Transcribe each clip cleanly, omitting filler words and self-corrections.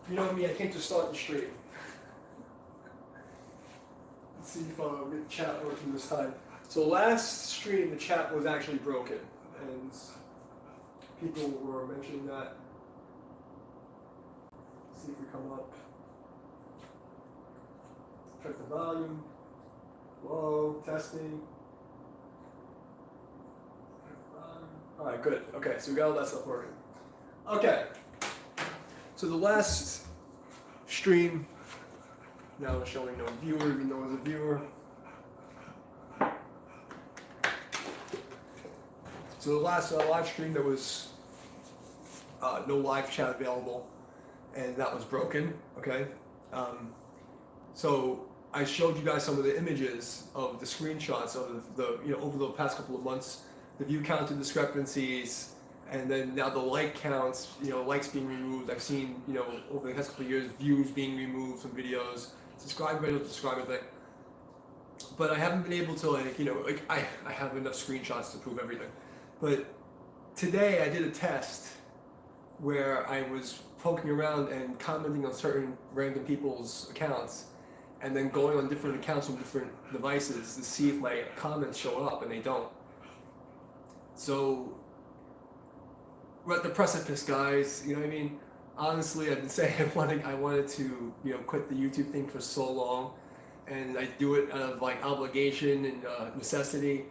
You know me, I can't just start the stream. Let's see if the chat working this time. So last stream, the chat was actually broken, and people were mentioning that. Let's see if we come up. Check the volume. Hello, testing. All right, good. Okay, so we got all that stuff working. Okay. So the last stream, now it's showing no viewer, even though it's a viewer. So the last live stream, there was no live chat available, and that was broken. Okay. So I showed you guys some of the images of the screenshots of the over the past couple of months, the view count discrepancies. And then now the like counts, likes being removed. I've seen, over the past couple of years, views being removed from videos. Subscribe, I don't subscribe everything. But I haven't been able to, I have enough screenshots to prove everything. But today I did a test where I was poking around and commenting on certain random people's accounts and then going on different accounts from different devices to see if my comments show up, and they don't. So we're at the precipice, guys. You know what I mean? Honestly, I've been saying I wanted to, quit the YouTube thing for so long, and I do it out of obligation and necessity.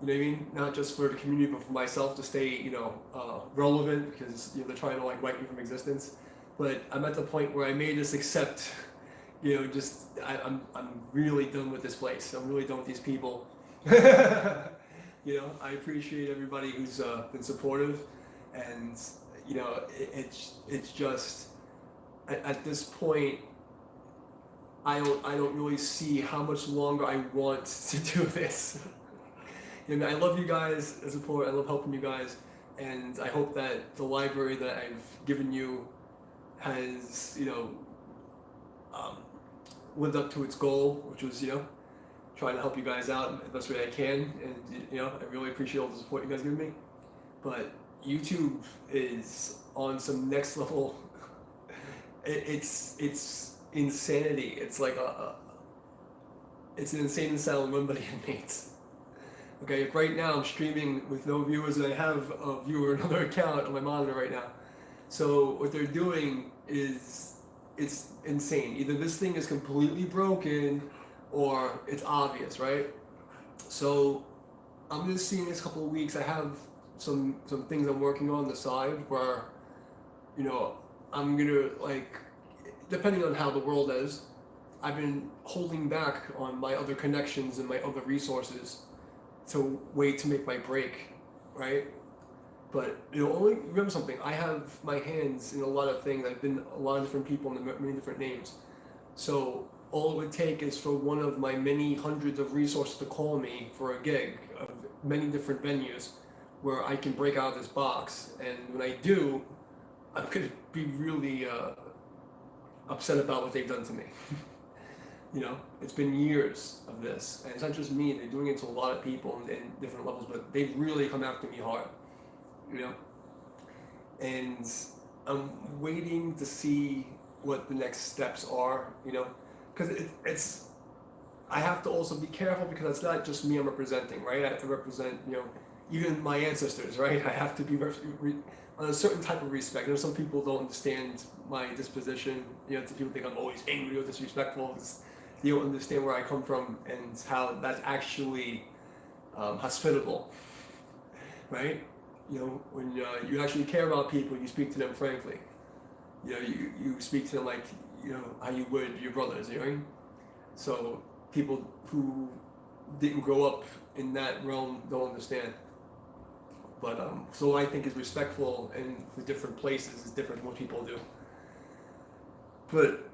You know what I mean? Not just for the community, but for myself to stay, relevant, because they're trying to wipe me from existence. But I'm at the point where I may just accept, I'm really done with this place. I'm really done with these people. I appreciate everybody who's been supportive. And it's just at this point I don't really see how much longer I want to do this. I love you guys as support. I love helping you guys, and I hope that the library that I've given you has lived up to its goal, which was trying to help you guys out the best way I can. And I really appreciate all the support you guys give me. But YouTube is on some next level. It's insanity. It's like it's an insane asylum run by the inmates. Okay, right now I'm streaming with no viewers, and I have a viewer, another account on my monitor right now. So what they're doing is it's insane. Either this thing is completely broken, or it's obvious, right? So I'm gonna see in this couple of weeks. I have some things I'm working on the side where, I'm gonna depending on how the world is, I've been holding back on my other connections and my other resources to wait to make my break, right? But only remember something. I have my hands in a lot of things. I've been a lot of different people in many different names. So all it would take is for one of my many hundreds of resources to call me for a gig of many different venues, where I can break out of this box. And when I do, I'm going to be really upset about what they've done to me. It's been years of this. And it's not just me. They're doing it to a lot of people in different levels, but they've really come after me hard. And I'm waiting to see what the next steps are, because it's I have to also be careful, because it's not just me I'm representing, right? I have to represent, even my ancestors, right? I have to be on a certain type of respect. Some people don't understand my disposition. Some people think I'm always angry or disrespectful. They don't understand where I come from and how that's actually hospitable, right? When you actually care about people, you speak to them frankly. You speak to them like how you would your brothers. So people who didn't grow up in that realm don't understand. But so I think is respectful in the different places is different from what people do. But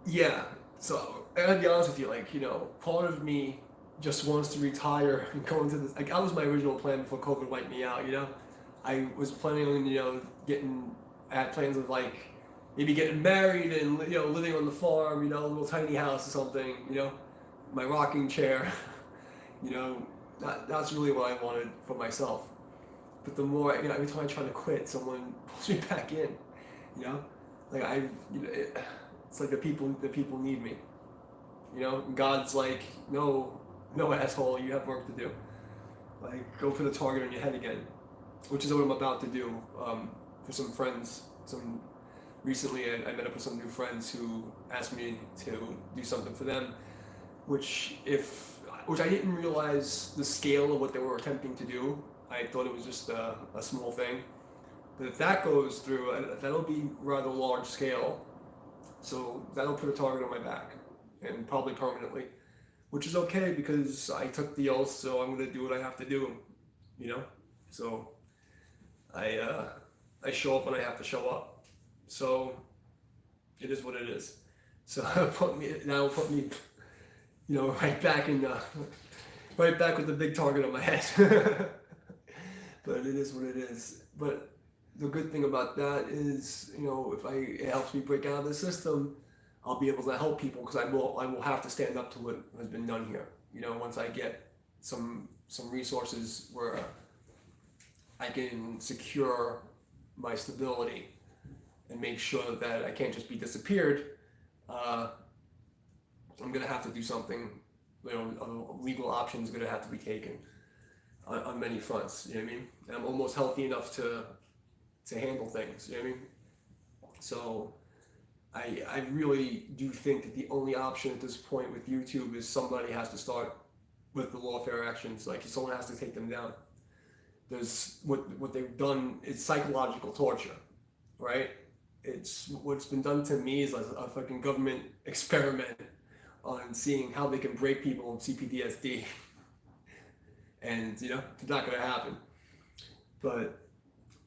yeah, so I gotta be honest with you, part of me just wants to retire and go into this. That was my original plan before COVID wiped me out. I was planning on I had plans of maybe getting married and living on the farm, a little tiny house or something, my rocking chair, that's really what I wanted for myself. But the more, every time I try to quit, someone pulls me back in, Like it's like the people need me. You know, God's like, no, no asshole, you have work to do. Like, go put a target on your head again, which is what I'm about to do for some friends. Recently, I met up with some new friends who asked me to do something for them, which I didn't realize the scale of what they were attempting to do. I thought it was just a small thing, but if that goes through, that'll be rather large scale. So that'll put a target on my back, and probably permanently, which is okay because I took the oath, so I'm gonna do what I have to do, you know. So I show up when I have to show up. So it is what it is. So put me, right back right back with the big target on my head. But it is what it is. But the good thing about that is, if it helps me break out of the system, I'll be able to help people because I will have to stand up to what has been done here. Once I get some resources where I can secure my stability and make sure that I can't just be disappeared, I'm gonna have to do something. A legal option is gonna have to be taken on many fronts. You know what I mean? And I'm almost healthy enough to handle things. You know what I mean? So I really do think that the only option at this point with YouTube is somebody has to start with the lawfare actions. Like someone has to take them down. There's what they've done is psychological torture, right? It's what's been done to me is like a fucking government experiment on seeing how they can break people with CPTSD. And it's not going to happen. But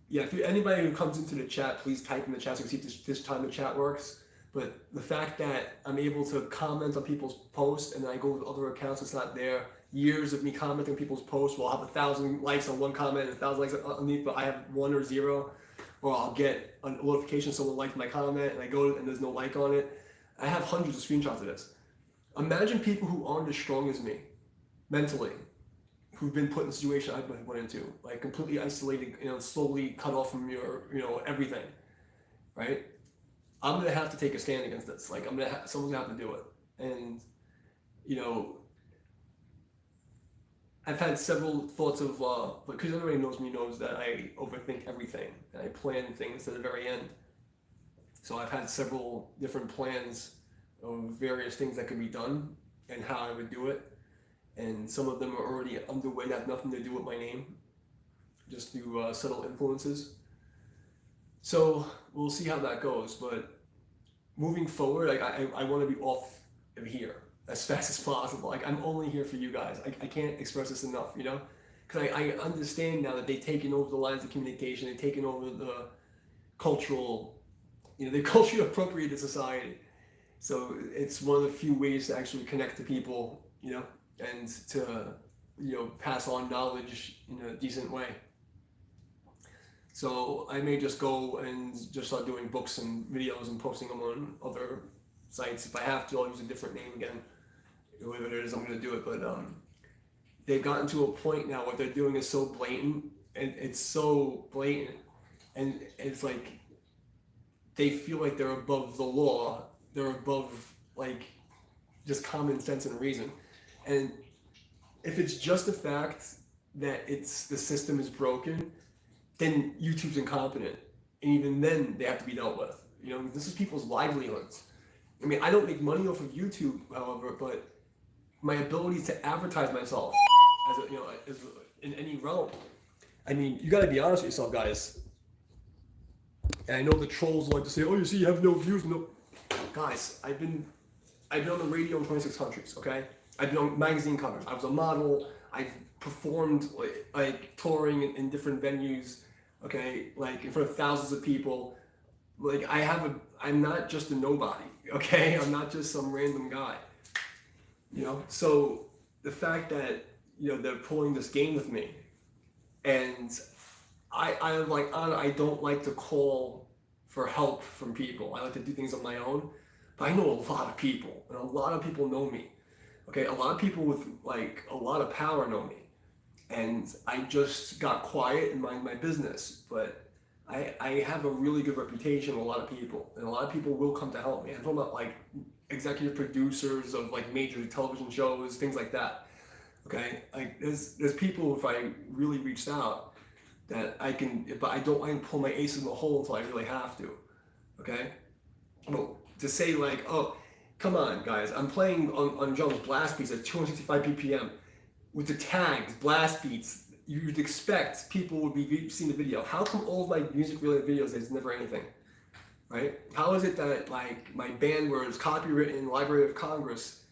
yeah, if anybody who comes into the chat, please type in the chat so we see if this time the chat works. But the fact that I'm able to comment on people's posts and then I go with other accounts that's not there, years of me commenting on people's posts, will have 1,000 likes on one comment and 1,000 likes underneath, but I have 1 or 0. Or I'll get a notification someone liked my comment and I go and there's no like on it. I have hundreds of screenshots of this. Imagine people who aren't as strong as me mentally, who've been put in the situation I went into, like completely isolated, slowly cut off from your, everything, right? I'm gonna have to take a stand against this. Like someone's gonna have to do it. And, I've had several thoughts of, because everybody knows me knows that I overthink everything and I plan things to the very end. So I've had several different plans of various things that could be done and how I would do it. And some of them are already underway that have nothing to do with my name, just through subtle influences. So we'll see how that goes. But moving forward, I want to be off of here as fast as possible. Like I'm only here for you guys. I can't express this enough, because I understand now that they've taken over the lines of communication, they've taken over the cultural, they culturally appropriated society. So it's one of the few ways to actually connect to people, and to, pass on knowledge in a decent way. So I may just go and just start doing books and videos and posting them on other sites. If I have to, I'll use a different name again. Whatever it is, I'm going to do it. But they've gotten to a point now what they're doing is so blatant, and it's so blatant, and it's like they feel like they're above the law. They're above like just common sense and reason. And if it's just the fact that the system is broken, then YouTube's incompetent, and even then they have to be dealt with. This is people's livelihoods. I mean, I don't make money off of YouTube, however, but my ability to advertise myself as in any realm. I mean, you got to be honest with yourself, guys. And I know the trolls like to say, "Oh, you see, you have no views." No, guys, I've been on the radio in 26 countries. Okay, I've been on magazine covers. I was a model. I've performed like touring in different venues. Okay, like in front of thousands of people. Like I'm not just a nobody. Okay, I'm not just some random guy. So the fact that they're pulling this game with me, and I don't like to call for help from people. I like to do things on my own. But I know a lot of people, and a lot of people know me. Okay, a lot of people with like a lot of power know me, and I just got quiet and mind my business. But I have a really good reputation with a lot of people, and a lot of people will come to help me. I'm talking about like executive producers of like major television shows, things like that. Okay, like there's people, if I really reached out, that I can, but I don't want to pull my ace in the hole until I really have to. Okay, but to say like, oh, come on guys, I'm playing on Jones blast beats at 265 BPM with the tags blast beats. You'd expect people would be seeing the video. How come all of my music related videos there's never anything, right? How is it that like my band was copywritten Library of Congress,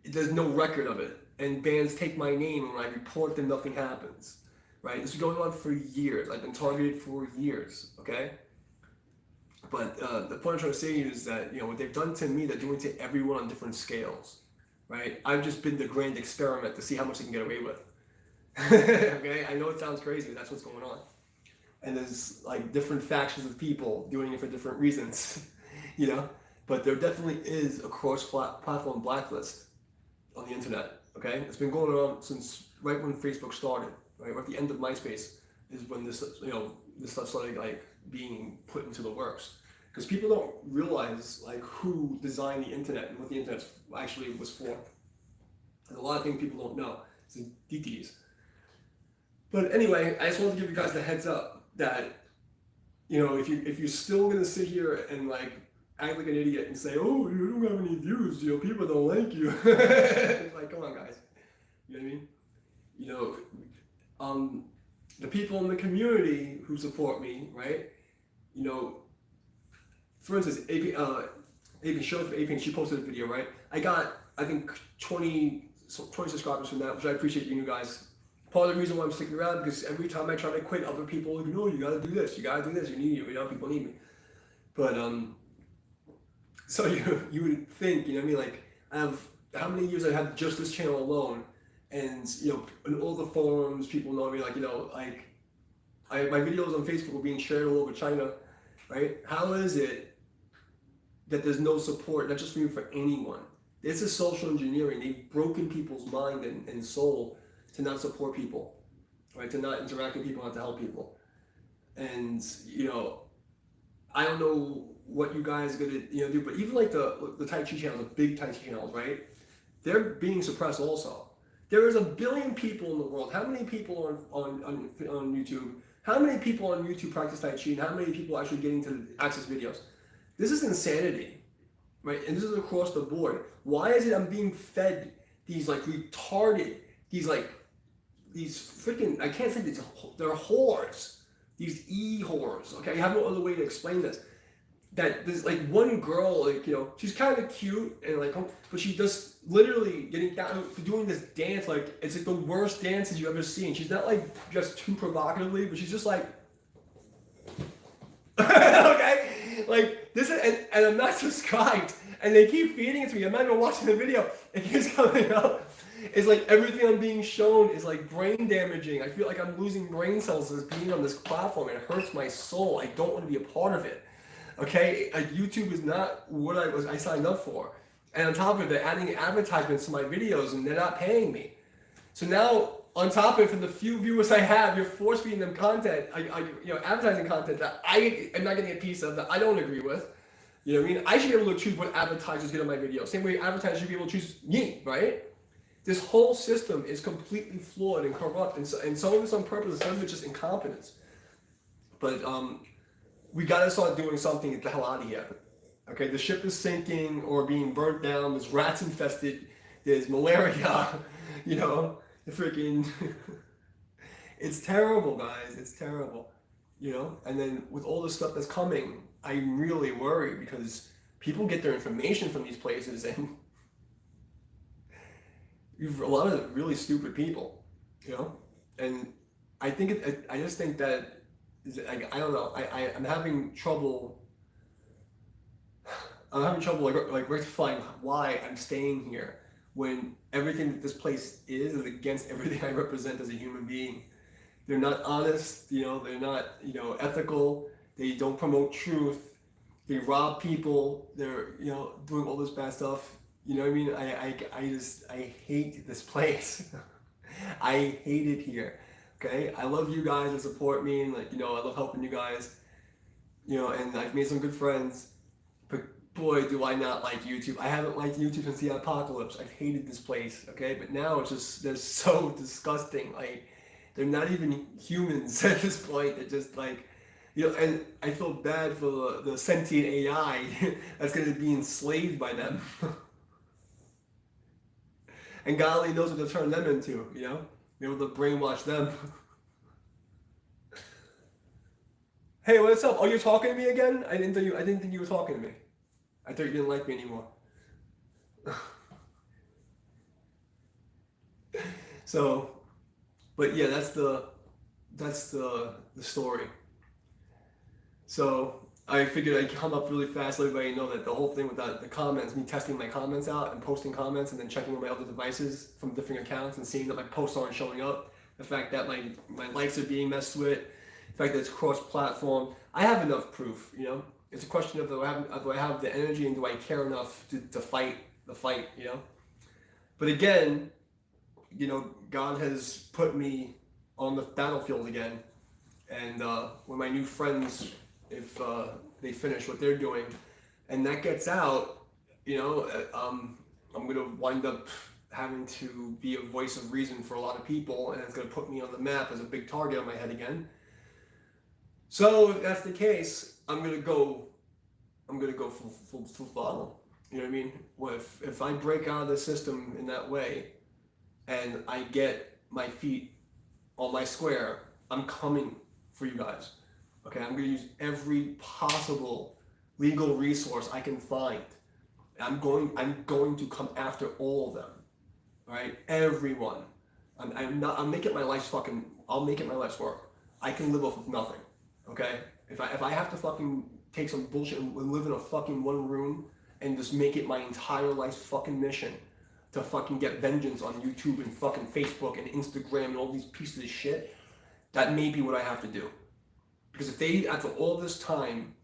there's no record of it, and bands take my name and when I report them nothing happens, right? This is going on for years. I've been targeted for years, okay? But the point I'm trying to say is that what they've done to me, they're doing to everyone on different scales, right? I've just been the grand experiment to see how much they can get away with. Okay, I know it sounds crazy, but that's what's going on. And there's like different factions of people doing it for different reasons, But there definitely is a cross-platform blacklist on the internet. Okay, it's been going on since right when Facebook started. Right at the end of MySpace is when this stuff started like being put into the works. Because people don't realize like who designed the internet and what the internet actually was for. There's a lot of things people don't know. It's details. But anyway, I just wanted to give you guys the heads up that, if you're still gonna sit here and like act like an idiot and say, oh, you don't have any views, people don't like you. It's like, come on, guys. You know what I mean? The people in the community who support me, right? For instance, AP Show for AP, she posted a video, right? I got, I think, 20 subscribers from that, which I appreciate you guys. Part of the reason why I'm sticking around, because every time I try to quit, other people, you gotta do this, you need you, people need me. But so you would think, like I have how many years I have just this channel alone, and in all the forums, people know me, like my videos on Facebook are being shared all over China, right? How is it that there's no support, not just for you, for anyone? This is social engineering. They've broken people's mind and soul to not support people, right? To not interact with people, not to help people. And I don't know what you guys are gonna do, but even like the Tai Chi channels, the big Tai Chi channels, right? They're being suppressed also. There is 1 billion people in the world. How many people on YouTube? How many people on YouTube practice Tai Chi, and how many people are actually getting to access videos? This is insanity, right? And this is across the board. Why is it I'm being fed these like retarded, these freaking, I can't say these, they're whores, these e-whores, okay? I have no other way to explain this. That there's like one girl, she's kind of cute and but she just literally getting down for doing this dance, it's like the worst dances you ever seen. She's not like just too provocatively, but she's just like, okay, like this is, and I'm not subscribed, and they keep feeding it to me. I'm not even watching the video. It keeps coming up. It's like everything I'm being shown is like brain damaging. I feel like I'm losing brain cells as being on this platform. It hurts my soul. I don't want to be a part of it. Okay, YouTube is not what I signed up for. And on top of it, they're adding advertisements to my videos and they're not paying me. So now, on top of it, for the few viewers I have, you're force feeding them content, advertising content that I am not getting a piece of, that I don't agree with. You know what I mean? I should be able to choose what advertisers get on my video. Same way advertisers should be able to choose me, right? This whole system is completely flawed and corrupt, and some of it's on purpose, and some of it's just incompetence. But we gotta start doing something to get the hell out of here. Okay, the ship is sinking or being burnt down. There's rats infested. There's malaria. The freaking. It's terrible, guys. It's terrible. And then with all the stuff that's coming, I'm really worried because people get their information from these places, and you've a lot of really stupid people. And I think I just think that. I don't know. I'm having trouble. Like rectifying why I'm staying here when everything that this place is against everything I represent as a human being. They're not honest. They're not ethical. They don't promote truth. They rob people. They're doing all this bad stuff. You know what I mean? I hate this place. I hate it here. Okay, I love you guys that support me, and like I love helping you guys. And I've made some good friends. But boy, do I not like YouTube. I haven't liked YouTube since the apocalypse. I've hated this place. Okay, but now it's just they're so disgusting. Like they're not even humans at this point. They're just like. And I feel bad for the sentient AI that's going to be enslaved by them. And God only knows what to turn them into, Be able to brainwash them. Hey, what's up? Oh, you're talking to me again? I didn't think you were talking to me. I thought you didn't like me anymore. So, but yeah, that's the story. So I figured I'd come up really fast, let everybody know that the whole thing with the comments, me testing my comments out and posting comments and then checking on my other devices from different accounts and seeing that my posts aren't showing up, the fact that my likes are being messed with, the fact that it's cross-platform. I have enough proof, It's a question of do I have the energy and do I care enough to fight the fight, But again, God has put me on the battlefield again. And when my new friends, if they finish what they're doing, and that gets out, I'm going to wind up having to be a voice of reason for a lot of people, and it's going to put me on the map as a big target on my head again. So if that's the case, I'm going to go full throttle. You know what I mean? Well, if I break out of the system in that way, and I get my feet on my square, I'm coming for you guys. Okay, I'm going to use every possible legal resource I can find. I'm going to come after all of them. All right, everyone. I'm making my life's fucking. I'll make it my life's work. I can live off of nothing. Okay, if I have to fucking take some bullshit and live in a fucking one room and just make it my entire life's fucking mission to fucking get vengeance on YouTube and fucking Facebook and Instagram and all these pieces of shit, that may be what I have to do. Because if they, after all this time,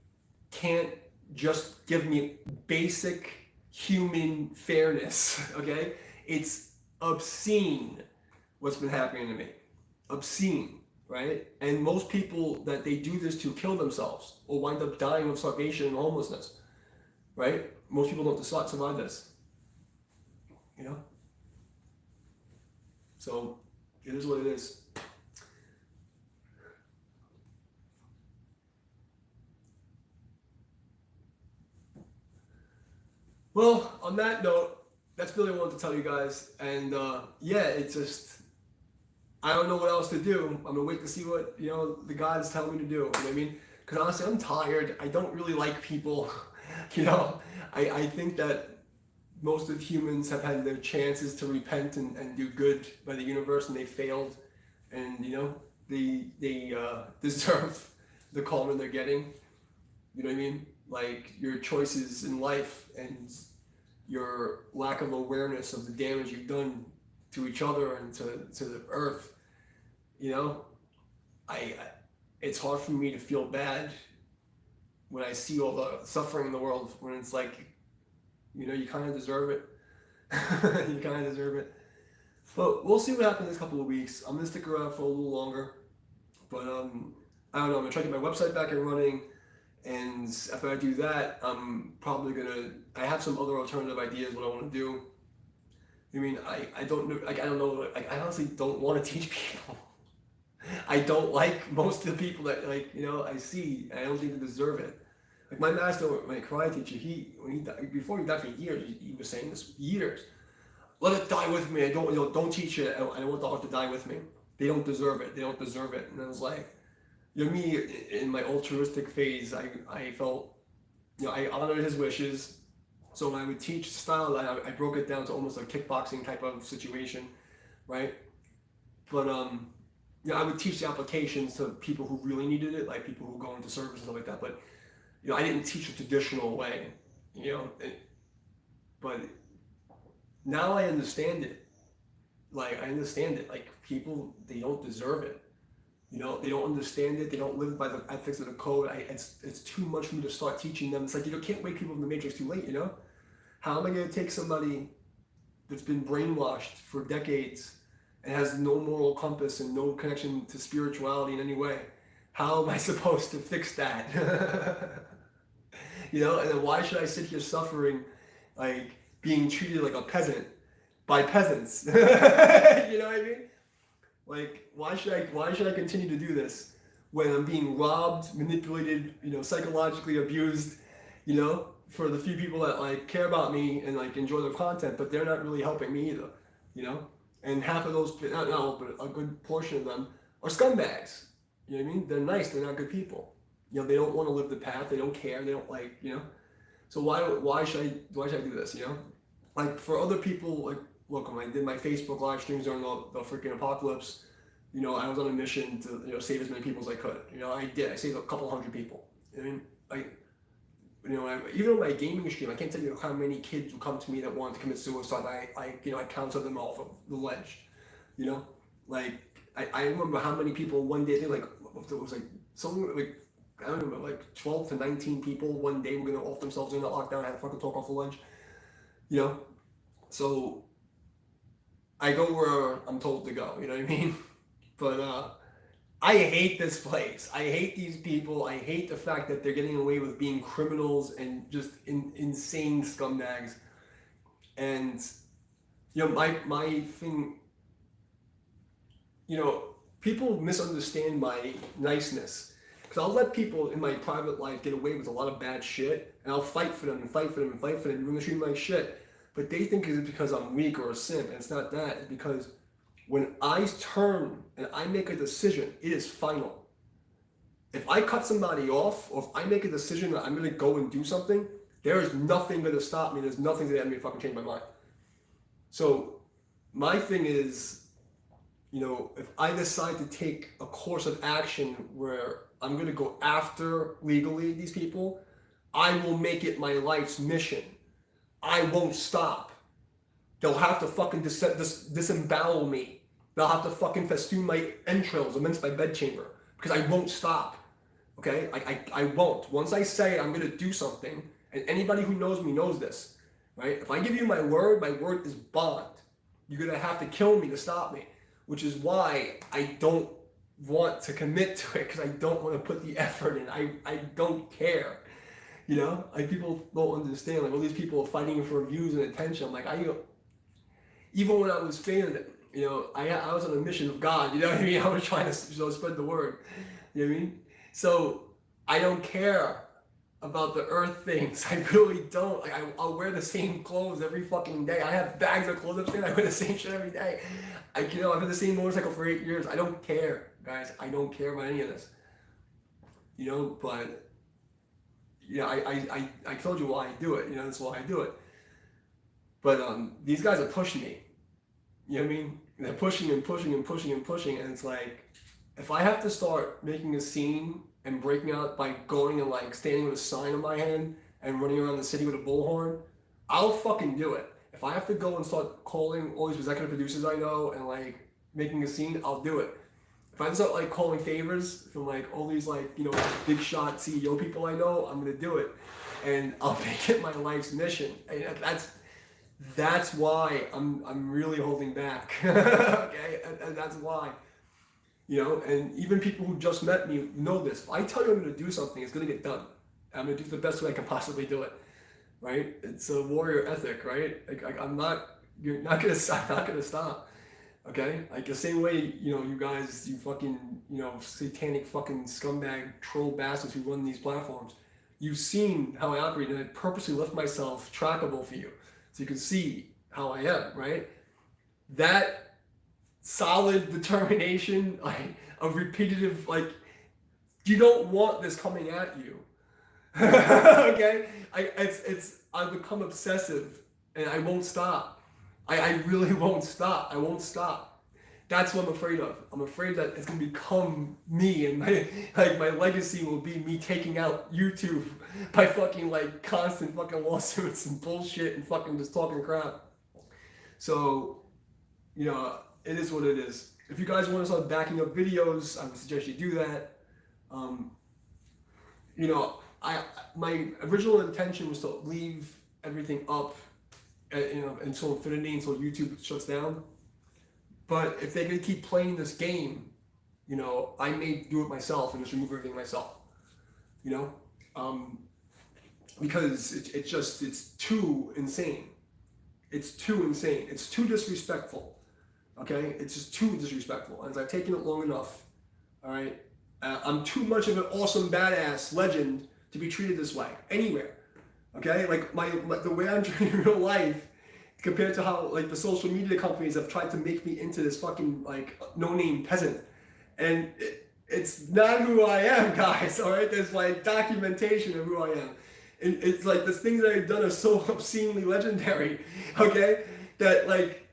can't just give me basic human fairness, okay? It's obscene what's been happening to me. Obscene, right? And most people that they do this to kill themselves or wind up dying of starvation and homelessness, right? Most people don't survive this, So it is what it is. Well, on that note, that's really what I wanted to tell you guys. And it's just, I don't know what else to do. I'm going to wait to see what, the gods tell me to do. You know what I mean? Because honestly, I'm tired. I don't really like people. I think that most of humans have had their chances to repent and do good by the universe, and they failed. And, they deserve the karma they're getting. You know what I mean? Like your choices in life and your lack of awareness of the damage you've done to each other and to the earth. It's hard for me to feel bad when I see all the suffering in the world, when it's like, you kind of deserve it. You kind of deserve it. But we'll see what happens in a couple of weeks. I'm going to stick around for a little longer. But I don't know, I'm going to try to get my website back and running. And after I do that, I'm probably I have some other alternative ideas what I want to do. I don't know, I don't know, I honestly don't want to teach people. I don't like most of the people that I see, and I don't think they deserve it. Like my master, my karate teacher, before he died for years, he was saying this years. Let it die with me. I don't teach it. I don't want the art to die with me. They don't deserve it. They don't deserve it. And I was like, me in my altruistic phase, I felt, I honored his wishes. So when I would teach style, I broke it down to almost a kickboxing type of situation, right? But I would teach the applications to people who really needed it, like people who go into service and stuff like that. But I didn't teach a traditional way, but now I understand it. Like people, they don't deserve it. They don't understand it. They don't live by the ethics of the code. It's too much for me to start teaching them. It's like, can't wake people from the matrix too late, How am I going to take somebody that's been brainwashed for decades and has no moral compass and no connection to spirituality in any way, how am I supposed to fix that? You know, and then why should I sit here suffering, like being treated like a peasant by peasants? You know what I mean? Like, why should I continue to do this when I'm being robbed, manipulated, you know, psychologically abused, you know, for the few people that like care about me and like enjoy their content, but they're not really helping me either, you know? And half of those, not all, but a good portion of them are scumbags. You know what I mean? They're nice, they're not good people. You know, they don't want to live the path, they don't care, they don't like, you know? So why should I do this, you know? Like for other people, like look, when I did my Facebook live streams during the freaking apocalypse, you know, I was on a mission to, you know, save as many people as I could. You know, I did. I saved a couple hundred people. I mean, you know, even on my gaming stream, I can't tell you how many kids would come to me that wanted to commit suicide. You know, I counseled them off of the ledge. You know, like I remember how many people one day, I think like it was like something like I don't remember, like 12 to 19 people one day were gonna off themselves during the lockdown. I had to fucking talk off the ledge. You know, so I go where I'm told to go. You know what I mean? But I hate this place. I hate these people. I hate the fact that they're getting away with being criminals and just insane scumbags. And you know, my thing, you know, people misunderstand my niceness. Because I'll let people in my private life get away with a lot of bad shit, and I'll fight for them and fight for them and fight for them, and gonna treat my shit. But they think it's because I'm weak or a simp, and it's not that. It's because when I turn and I make a decision, it is final. If I cut somebody off, or if I make a decision that I'm gonna go and do something, there is nothing gonna stop me. There's nothing gonna have me fucking change my mind. So my thing is, you know, if I decide to take a course of action where I'm gonna go after legally these people, I will make it my life's mission. I won't stop. They'll have to fucking disembowel me. They'll have to fucking festoon my entrails against my bedchamber because I won't stop. Okay? I won't. Once I say I'm gonna do something, and anybody who knows me knows this, right? If I give you my word is bond. You're gonna have to kill me to stop me, which is why I don't want to commit to it, because I don't want to put the effort in. I don't care. You know, like people don't understand. Like all these people are fighting for views and attention. I'm like, even when I was famous, you know, I was on a mission of God. You know what I mean? I was trying to spread the word. You know what I mean? So I don't care about the earth things. I really don't. Like I'll wear the same clothes every fucking day. I have bags of clothes upstairs. I wear the same shit every day. I've had the same motorcycle for 8 years. I don't care, guys. I don't care about any of this. You know, but yeah, I told you why I do it. You know, that's why I do it. But these guys are pushing me. You know what I mean? They're pushing and pushing and pushing and pushing, and it's like, if I have to start making a scene and breaking out by going and like standing with a sign in my hand and running around the city with a bullhorn, I'll fucking do it. If I have to go and start calling all these executive producers I know and like making a scene, I'll do it. If I start like calling favors from like all these like, you know, big shot CEO people I know, I'm gonna do it, and I'll make it my life's mission. And that's why I'm really holding back. Okay, and that's why. You know, and even people who just met me know this. If I tell you I'm going to do something, it's going to get done. I'm going to do it the best way I can possibly do it, right? It's a warrior ethic, right? I'm not going to stop, okay? Like the same way, you know, you guys, you fucking, you know, satanic fucking scumbag troll bastards who run these platforms, you've seen how I operate, and I purposely left myself trackable for you, so you can see how I am, right? That solid determination, like a repetitive, like you don't want this coming at you. Okay, I've become obsessive, and I won't stop. I really won't stop. I won't stop. That's what I'm afraid of. I'm afraid that it's gonna become me, and my legacy will be me taking out YouTube by fucking like constant fucking lawsuits and bullshit and fucking just talking crap. So, you know, it is what it is. If you guys want to start backing up videos, I would suggest you do that. You know, my original intention was to leave everything up, you know, until infinity, until YouTube shuts down. But if they're gonna keep playing this game, you know, I may do it myself and just remove everything myself. You know, because it's too insane. It's too insane. It's too disrespectful. Okay, it's just too disrespectful. And I've taken it long enough. All right, I'm too much of an awesome badass legend to be treated this way anywhere. Okay, like the way I'm treated in real life compared to how like the social media companies have tried to make me into this fucking like no-name peasant, and it's not who I am, guys. All right, there's like documentation of who I am. And it's like the things that I've done are so obscenely legendary. Okay, that like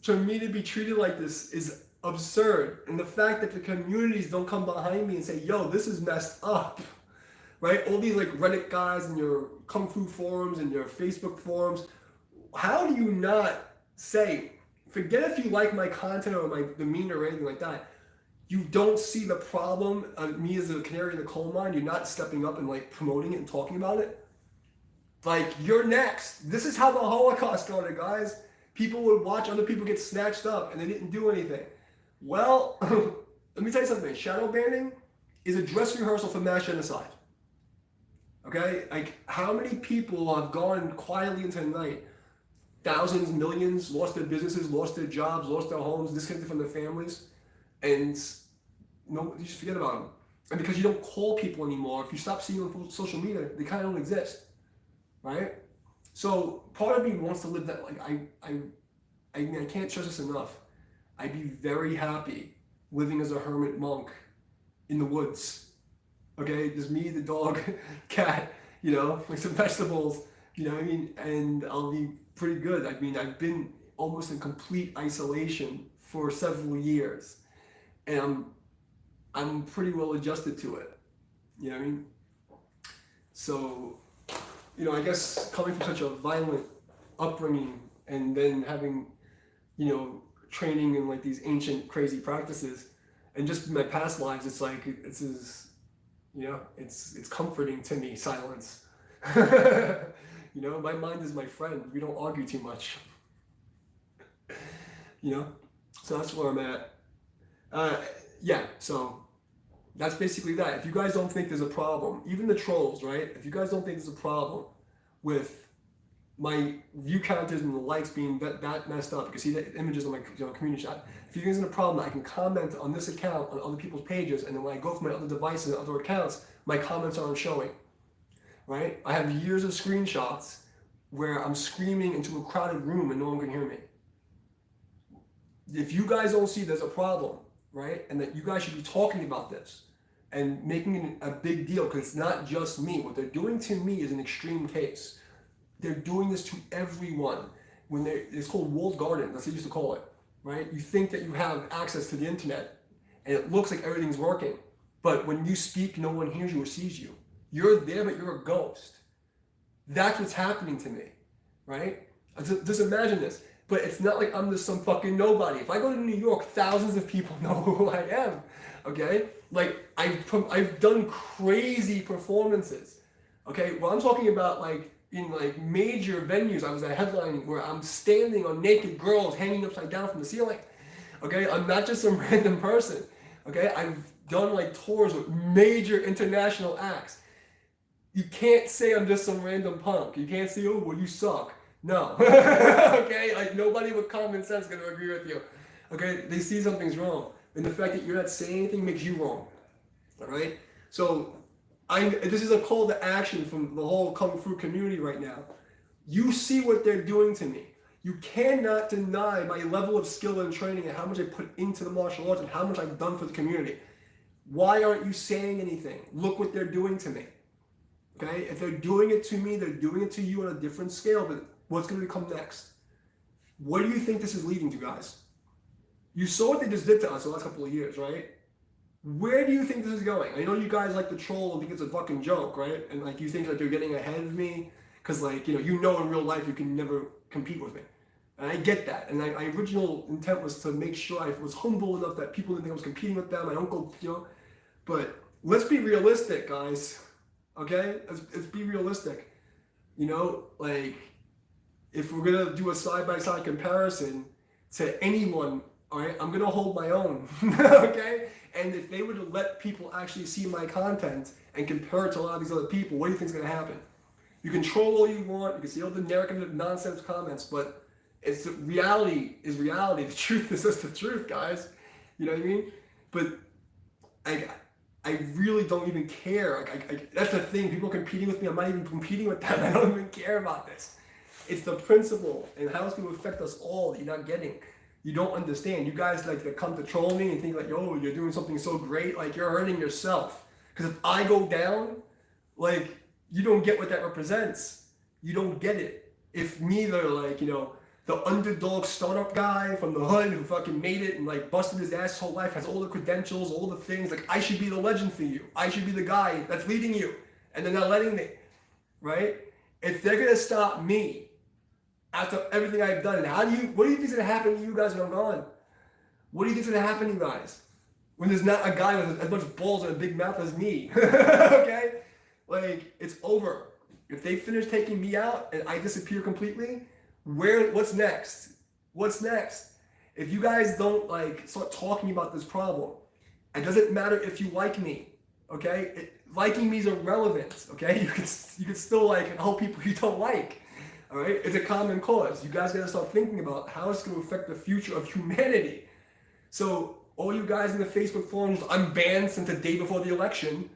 for me to be treated like this is absurd, and the fact that the communities don't come behind me and say, "Yo, this is messed up." Right? All these like Reddit guys and your Kung Fu forums and your Facebook forums, how do you not say, forget if you like my content or my demeanor or anything like that, you don't see the problem of me as a canary in the coal mine, you're not stepping up and like promoting it and talking about it? Like, you're next. This is how the Holocaust started, guys. People would watch other people get snatched up and they didn't do anything. Well, let me tell you something. Shadow banning is a dress rehearsal for mass genocide. Okay, like how many people have gone quietly into the night? Thousands, millions, lost their businesses, lost their jobs, lost their homes, disconnected from their families, and no, you just forget about them. And because you don't call people anymore, if you stop seeing them on social media, they kind of don't exist, right? So part of me wants to live that. Like I mean, I can't stress this enough. I'd be very happy living as a hermit monk in the woods. Okay, just me, the dog, cat, you know, like some vegetables, you know what I mean? And I'll be pretty good. I mean, I've been almost in complete isolation for several years. And I'm pretty well adjusted to it. You know what I mean? So, you know, I guess coming from such a violent upbringing and then having, you know, training in like these ancient crazy practices and just in my past lives, it's like, this is, you know, it's comforting to me, silence. You know, my mind is my friend. We don't argue too much. You know, so that's where I'm at. Yeah, so that's basically that. If you guys don't think there's a problem, even the trolls, right? If you guys don't think there's a problem with my view counters and the likes being that messed up, because see the images on my community chat. If you guys have a problem, I can comment on this account on other people's pages, and then when I go from my other devices and other accounts, my comments aren't showing. Right? I have years of screenshots where I'm screaming into a crowded room and no one can hear me. If you guys don't see there's a problem, right, and that you guys should be talking about this and making it a big deal, because it's not just me. What they're doing to me is an extreme case. They're doing this to everyone. It's called walled garden, that's what they used to call it, right? You think that you have access to the internet and it looks like everything's working, but when you speak, no one hears you or sees you. You're there, but you're a ghost. That's what's happening to me, right? Just imagine this. But it's not like I'm just some fucking nobody. If I go to New York, thousands of people know who I am, okay? Like, I've done crazy performances, okay? Well, I'm talking about like, in like major venues, I was at headlining where I'm standing on naked girls hanging upside down from the ceiling. Okay, I'm not just some random person. Okay, I've done like tours with major international acts. You can't say I'm just some random punk. You can't say, oh, well, you suck. No. Okay, like nobody with common sense is gonna agree with you. Okay, they see something's wrong, and the fact that you're not saying anything makes you wrong. All right, so. This is a call to action from the whole Kung Fu community right now. You see what they're doing to me. You cannot deny my level of skill and training and how much I put into the martial arts and how much I've done for the community. Why aren't you saying anything? Look what they're doing to me. Okay? If they're doing it to me, they're doing it to you on a different scale, but what's going to come next? What do you think this is leading to, guys? You saw what they just did to us the last couple of years, right? Where do you think this is going? I know you guys like to troll and think it's a fucking joke, right? And like you think like you're getting ahead of me because like, you know in real life you can never compete with me. And I get that. And my original intent was to make sure I was humble enough that people didn't think I was competing with them. I don't go, you know. But let's be realistic, guys. Okay? Let's be realistic. You know, like if we're going to do a side-by-side comparison to anyone All right, I'm gonna hold my own. Okay, and if they were to let people actually see my content and compare it to a lot of these other people, what do you think is gonna happen? You can troll all you want, you can see all the negative nonsense comments, but it's reality is reality. The truth is just the truth, guys. You know what I mean? But I I really don't even care. That's the thing. People are competing with me. I'm not even competing with them. I don't even care about this. It's the principle and how it's going to affect us all that you're not getting. You don't understand. You guys like that come to troll me and think like, yo, you're doing something so great. Like you're hurting yourself. Because if I go down, like you don't get what that represents. You don't get it. If me, they're like, the underdog startup guy from the hood who fucking made it and like busted his ass his whole life, has all the credentials, all the things, like I should be the legend for you. I should be the guy that's leading you. And they're not letting me, right? If they're gonna stop me after everything I've done, what do you think's gonna happen to you guys when I'm gone? What do you think's gonna happen to you guys? When there's not a guy with as much balls and a big mouth as me, okay? Like, it's over. If they finish taking me out and I disappear completely, what's next? What's next? If you guys don't like start talking about this problem, it doesn't matter if you like me, okay? Liking me is irrelevant, okay? You can still like help people you don't like, all right? It's a common cause. You guys gotta start thinking about how it's gonna affect the future of humanity. So all you guys in the Facebook forums, I'm banned since the day before the election.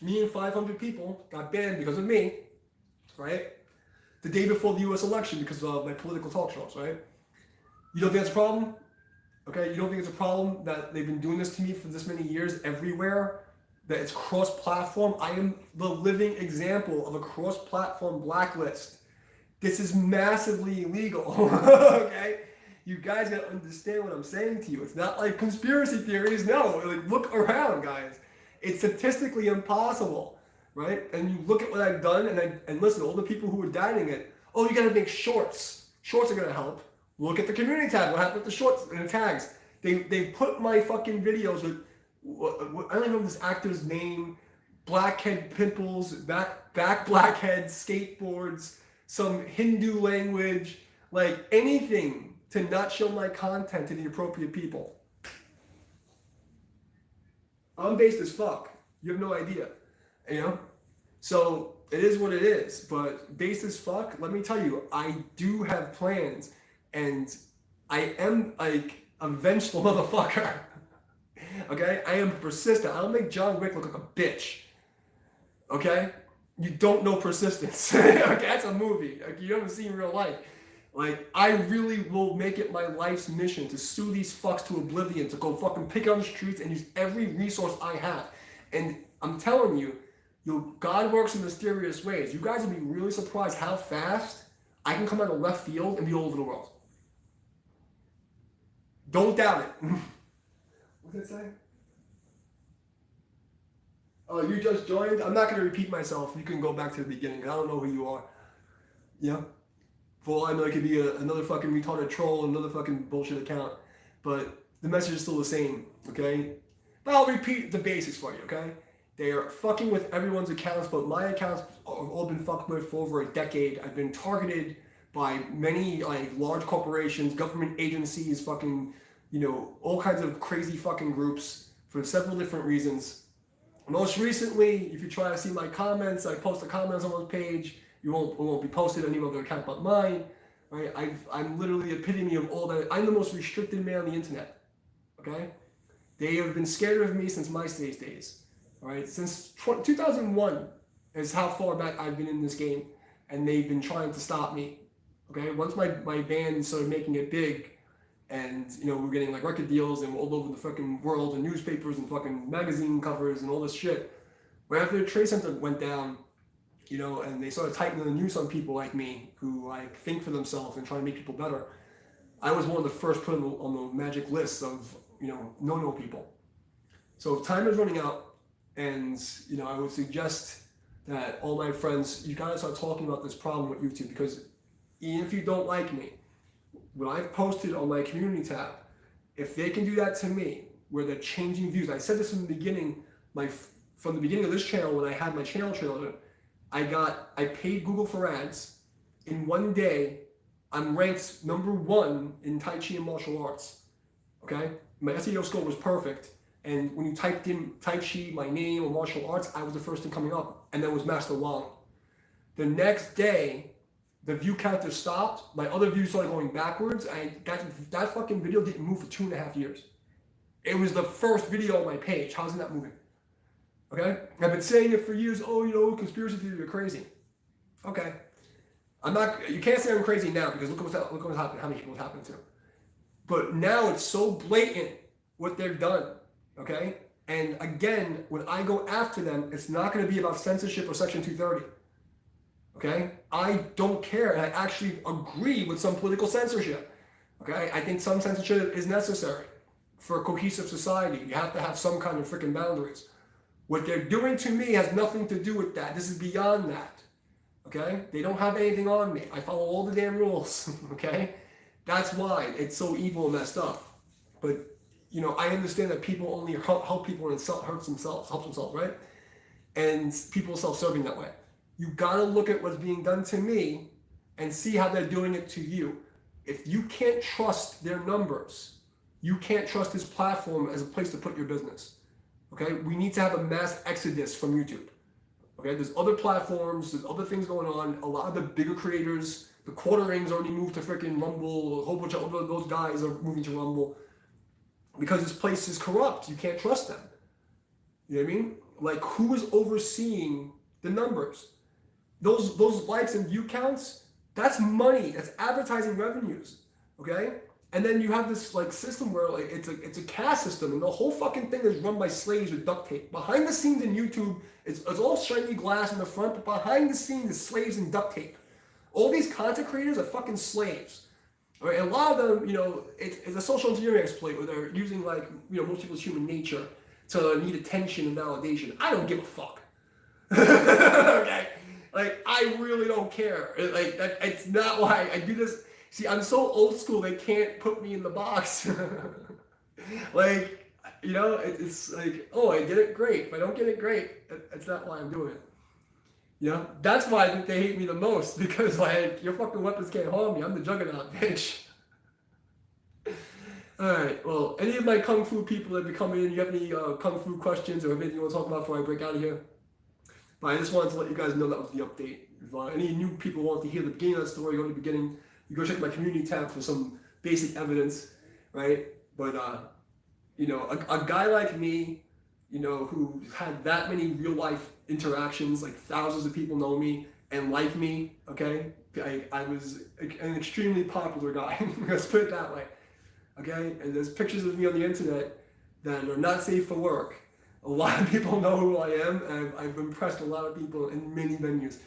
Me and 500 people got banned because of me, right? The day before the U.S. election because of my political talk shows, right? You don't think that's a problem? Okay, you don't think it's a problem that they've been doing this to me for this many years everywhere? That it's cross-platform? I am the living example of a cross-platform blacklist. This is massively illegal, okay? You guys gotta understand what I'm saying to you. It's not like conspiracy theories, no. Like, look around, guys. It's statistically impossible. Right? And you look at what I've done and listen, all the people who are doubting it, oh, you gotta make shorts. Shorts are gonna help. Look at the community tab. What happened with the shorts and the tags? They put my fucking videos with, I don't even know this actor's name, blackhead pimples, back blackheads, skateboards, some Hindu language, like anything to not show my content to the appropriate people. I'm based as fuck. You have no idea. So it is what it is, but based as fuck, let me tell you, I do have plans and I am like a vengeful motherfucker. Okay? I am persistent. I don't make John Wick look like a bitch. Okay? You don't know persistence. Okay? That's a movie. Like, you haven't seen real life. Like, I really will make it my life's mission to sue these fucks to oblivion, to go fucking pick on the streets and use every resource I have. And I'm telling you, God works in mysterious ways. You guys will be really surprised how fast I can come out of left field and be all over the world. Don't doubt it. What did it say? Oh, you just joined? I'm not going to repeat myself. You can go back to the beginning. I don't know who you are. Yeah? For all I know, it could be another fucking retarded troll, another fucking bullshit account. But the message is still the same, okay? But I'll repeat the basics for you, okay? They are fucking with everyone's accounts, but my accounts have all been fucked with for over a decade. I've been targeted by many like large corporations, government agencies, fucking, all kinds of crazy fucking groups for several different reasons. Most recently, if you try to see my comments, I post a comment on someone's page, it won't be posted on any other account but mine. Right? I'm literally the epitome of all that. I'm the most restricted man on the internet. Okay? They have been scared of me since MySpace days. All right, since 2001 is how far back I've been in this game, and they've been trying to stop me. Okay, once my band started making it big, and we're getting like record deals and all over the fucking world and newspapers and fucking magazine covers and all this shit. Right after the Trade Center went down, and they started tightening the noose on people like me who like think for themselves and try to make people better. I was one of the first put on the magic list of no people. So time is running out. And, I would suggest that all my friends, you gotta start talking about this problem with YouTube, because even if you don't like me, what I've posted on my community tab, if they can do that to me, where they're changing views, I said this from the beginning, from the beginning of this channel, when I had my channel trailer, I paid Google for ads. In one day, I'm ranked #1 in Tai Chi and martial arts. Okay? My SEO score was perfect. And when you typed in Tai Chi, my name, or martial arts, I was the first thing coming up. And then was Master Wang. The next day, the view counter stopped. My other views started going backwards. That fucking video didn't move for 2.5 years. It was the first video on my page. How's it not moving? Okay? I've been saying it for years. Oh, conspiracy theory, you're crazy. Okay. You can't say I'm crazy now because look what's happened, how many people it's happened to. But now it's so blatant what they've done. Okay? And again, when I go after them, it's not going to be about censorship or Section 230. Okay? I don't care. And I actually agree with some political censorship. Okay? I think some censorship is necessary for a cohesive society. You have to have some kind of freaking boundaries. What they're doing to me has nothing to do with that. This is beyond that. Okay? They don't have anything on me. I follow all the damn rules. Okay? That's why it's so evil and messed up. But, I understand that people only help people and help themselves, right? And people are self-serving that way. You gotta look at what's being done to me and see how they're doing it to you. If you can't trust their numbers, you can't trust this platform as a place to put your business. Okay? We need to have a mass exodus from YouTube. Okay? There's other platforms, there's other things going on. A lot of the bigger creators, the Quarterings already moved to freaking Rumble. A whole bunch of those guys are moving to Rumble because this place is corrupt. You can't trust them. You know what I mean? Like, who is overseeing the numbers? Those likes and view counts, that's money. That's advertising revenues. Okay? And then you have this system where it's a caste system, and the whole fucking thing is run by slaves with duct tape. Behind the scenes in YouTube, it's all shiny glass in the front, but behind the scenes is slaves and duct tape. All these content creators are fucking slaves. All right, and a lot of them, it's a social engineering exploit where they're using most people's human nature to need attention and validation. I don't give a fuck. Okay, I really don't care. It's not why I do this. See, I'm so old school. They can't put me in the box. It's like, oh, I get it, great. If I don't get it, great. That's not why I'm doing it. That's why I think they hate me the most, because your fucking weapons can't harm me. I'm the juggernaut, bitch. Alright, well, any of my Kung Fu people that be coming in, you have any Kung Fu questions or anything you want to talk about before I break out of here? But I just wanted to let you guys know that was the update. If any new people want to hear the beginning of that story, go to the beginning. You go check my community tab for some basic evidence, right? But, a guy like me, who had that many real life interactions, thousands of people know me and like me, okay? I was an extremely popular guy, let's put it that way, okay? And there's pictures of me on the internet that are not safe for work. A lot of people know who I am, and I've impressed a lot of people in many venues.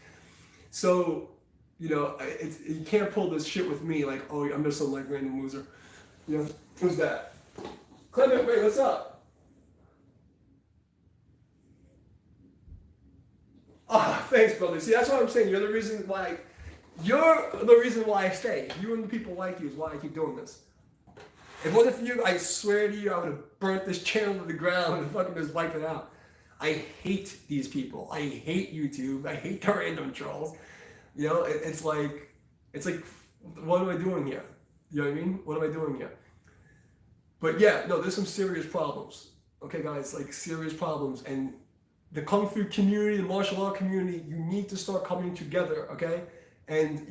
So, you can't pull this shit with me oh, I'm just some random loser. Who's that? Clement, wait, what's up? Ah, thanks, brother. See, that's what I'm saying. You're the reason why I stay. You and the people like you is why I keep doing this. If it wasn't for you, I swear to you, I would have burnt this channel to the ground and fucking just wiped it out. I hate these people. I hate YouTube. I hate the random trolls. It's like, what am I doing here? You know what I mean? What am I doing here? But yeah, no, there's some serious problems. Okay, guys, serious problems. And the Kung Fu community, the martial art community, you need to start coming together, okay? And,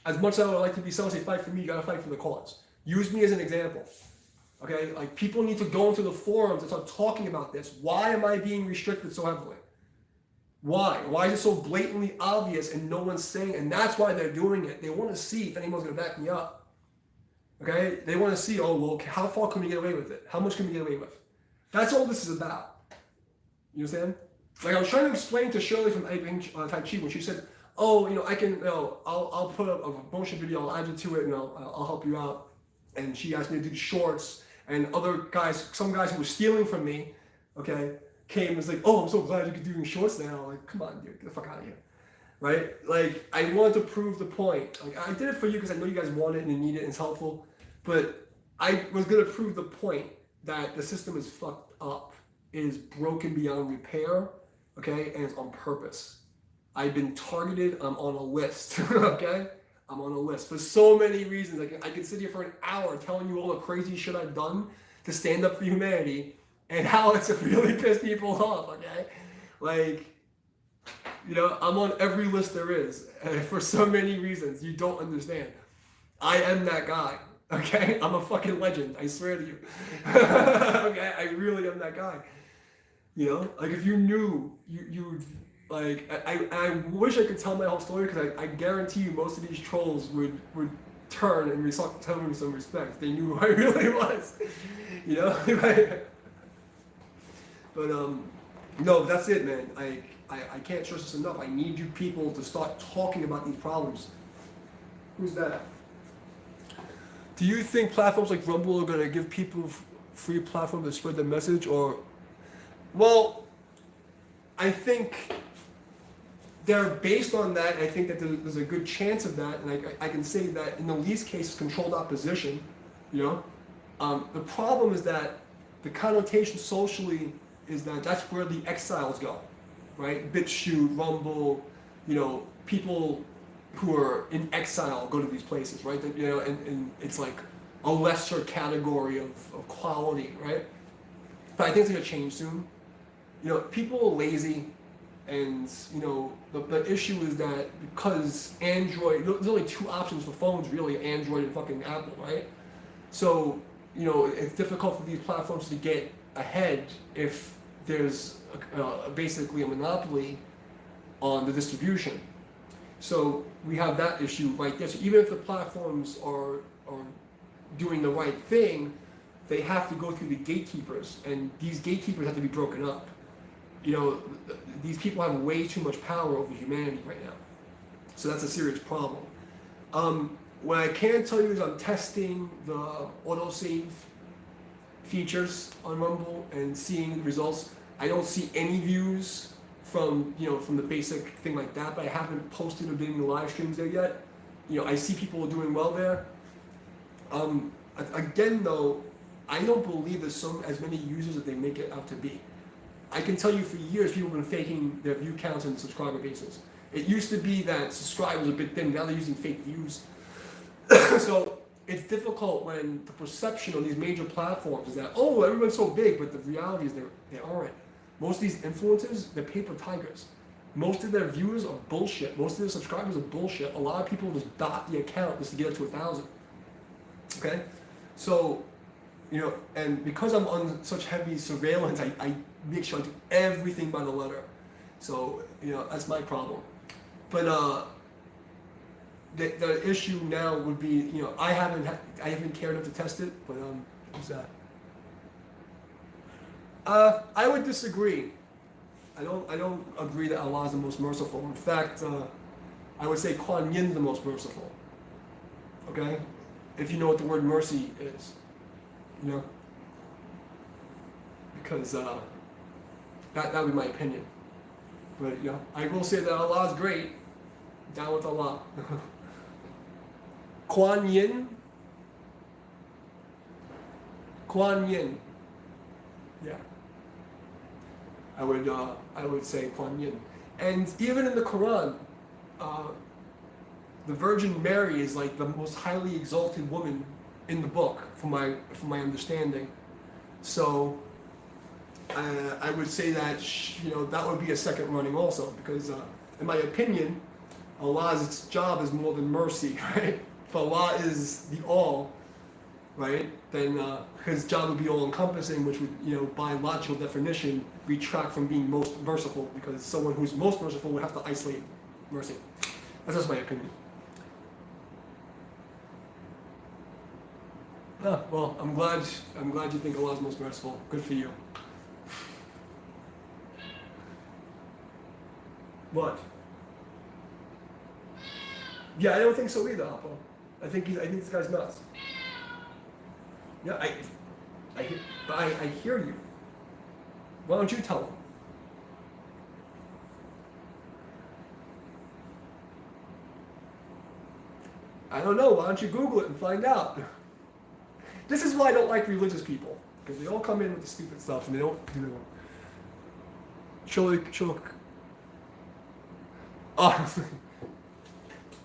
as much as I would like to be someone say fight for me, you gotta fight for the cause. Use me as an example, okay? People need to go into the forums and start talking about this. Why am I being restricted so heavily? Why? Why is it so blatantly obvious and no one's saying? And that's why they're doing it. They want to see if anyone's gonna back me up, okay? They want to see, oh, well, how far can we get away with it? How much can we get away with? That's all this is about. You understand? I was trying to explain to Shirley from Tai Chi when she said, oh, I can, I'll put up a promotion video, I'll add you to it, and I'll help you out. And she asked me to do shorts, and other guys, some guys who were stealing from me, okay, came and was like, oh, I'm so glad you could do shorts now. I'm come on, dude, get the fuck out of here. Right? I wanted to prove the point. I did it for you because I know you guys want it and you need it and it's helpful. But I was going to prove the point that the system is fucked up. It is broken beyond repair, okay? And it's on purpose. I've been targeted. I'm on a list, okay? I'm on a list for so many reasons. I could sit here for an hour telling you all the crazy shit I've done to stand up for humanity and how it's really pissed people off, okay? Like, you know, I'm on every list there is for so many reasons you don't understand. I am that guy, okay? I'm a fucking legend, I swear to you. Okay, I really am that guy. You know, like if you knew, you like, I wish I could tell my whole story because I guarantee you most of these trolls would turn and tell me some respect. They knew who I really was, you know? But, no, that's it, man. I can't stress this enough. I need you people to start talking about these problems. Who's that? Do you think platforms like Rumble are going to give people free platform to spread the message? Or, well, I think they're based on that. I think that there's a good chance of that. And I can say that in the least case, controlled opposition, you know? The problem is that the connotation socially is that that's where the exiles go, right? BitChute, Rumble, you know, people who are in exile go to these places, right? You know, and it's like a lesser category of quality, right? But I think it's gonna change soon. You know, people are lazy, and you know, the issue is that because Android, there's only two options for phones really, Android and fucking Apple, right? So, you know, it's difficult for these platforms to get ahead if there's basically a monopoly on the distribution. So we have that issue right there. So even if the platforms are doing the right thing, they have to go through the gatekeepers, and these gatekeepers have to be broken up. You know, these people have way too much power over humanity right now. So that's a serious problem. What I can tell you is I'm testing the autosave features on Rumble and seeing the results. I don't see any views from the basic thing like that, but I haven't posted or doing the live streams there yet. You know, I see people doing well there. Again though, I don't believe there's as many users as they make it out to be. I can tell you for years people have been faking their view counts and subscriber bases. It used to be that subscribers are a bit thin, now they're using fake views. So it's difficult when the perception on these major platforms is that, oh, everyone's so big, but the reality is they aren't. Most of these influencers, they're paper tigers. Most of their viewers are bullshit. Most of their subscribers are bullshit. A lot of people just dot the account just to get it to 1,000. Okay? So, you know, and because I'm on such heavy surveillance, I make sure I do everything by the letter. So, you know, that's my problem. But the issue now would be, you know, I haven't cared enough to test it, but who's that? I would disagree. I don't agree that Allah is the most merciful. In fact, I would say Kuan Yin is the most merciful. Okay? If you know what the word mercy is. You know? Because that would be my opinion. But you know, I will say that Allah is great. Down with Allah. Kuan Yin. Kuan Yin. Yeah. I would say Kuan Yin. And even in the Quran, the Virgin Mary is like the most highly exalted woman in the book, from my understanding. So I would say that that would be a second running also, because in my opinion, Allah's job is more than mercy, right? If Allah is the all, right, then his job would be all encompassing, which would, by logical definition, retract from being most merciful, because someone who's most merciful would have to isolate mercy. That's just my opinion. Well, I'm glad you think Allah's most merciful. Good for you. What? Yeah, I don't think so either, Apple. I think this guy's nuts. Yeah, I hear you. Why don't you tell him? I don't know. Why don't you Google it and find out? This is why I don't like religious people, because they all come in with the stupid stuff and they don't, Oh,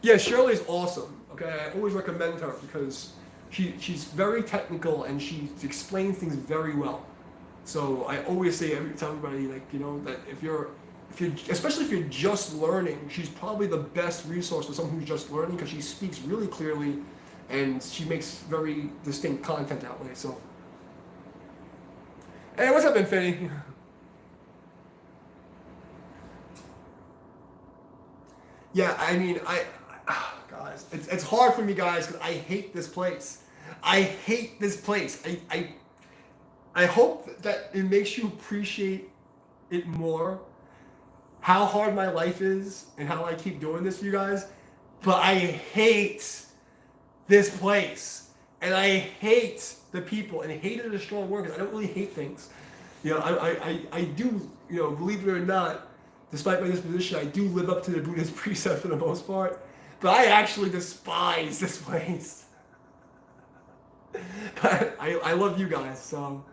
yeah, Shirley's awesome. Okay, I always recommend her because she's very technical and she explains things very well. So I always say tell everybody like that if you're especially if you're just learning, she's probably the best resource for someone who's just learning because she speaks really clearly, and she makes very distinct content that way. So, hey, what's up, Infinity? Yeah, I mean, guys, it's hard for me, guys, because I hate this place. I hate this place. I hope that it makes you appreciate it more, how hard my life is and how I keep doing this for you guys. But I hate this place. And I hate the people. And hate is a strong word because I don't really hate things. I do, believe it or not, despite my disposition, I do live up to the Buddhist precept for the most part. But I actually despise this place. But I love you guys, so,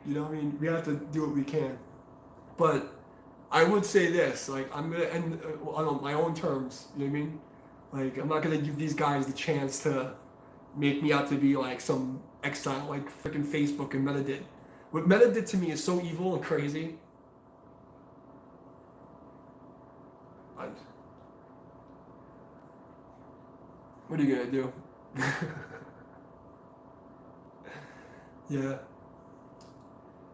we have to do what we can. But I would say this, like, I'm going to end on my own terms, you know what I mean? Like, I'm not going to give these guys the chance to make me out to be like some exile like freaking Facebook and Meta did. What Meta did to me is so evil and crazy. What are you going to do? Yeah.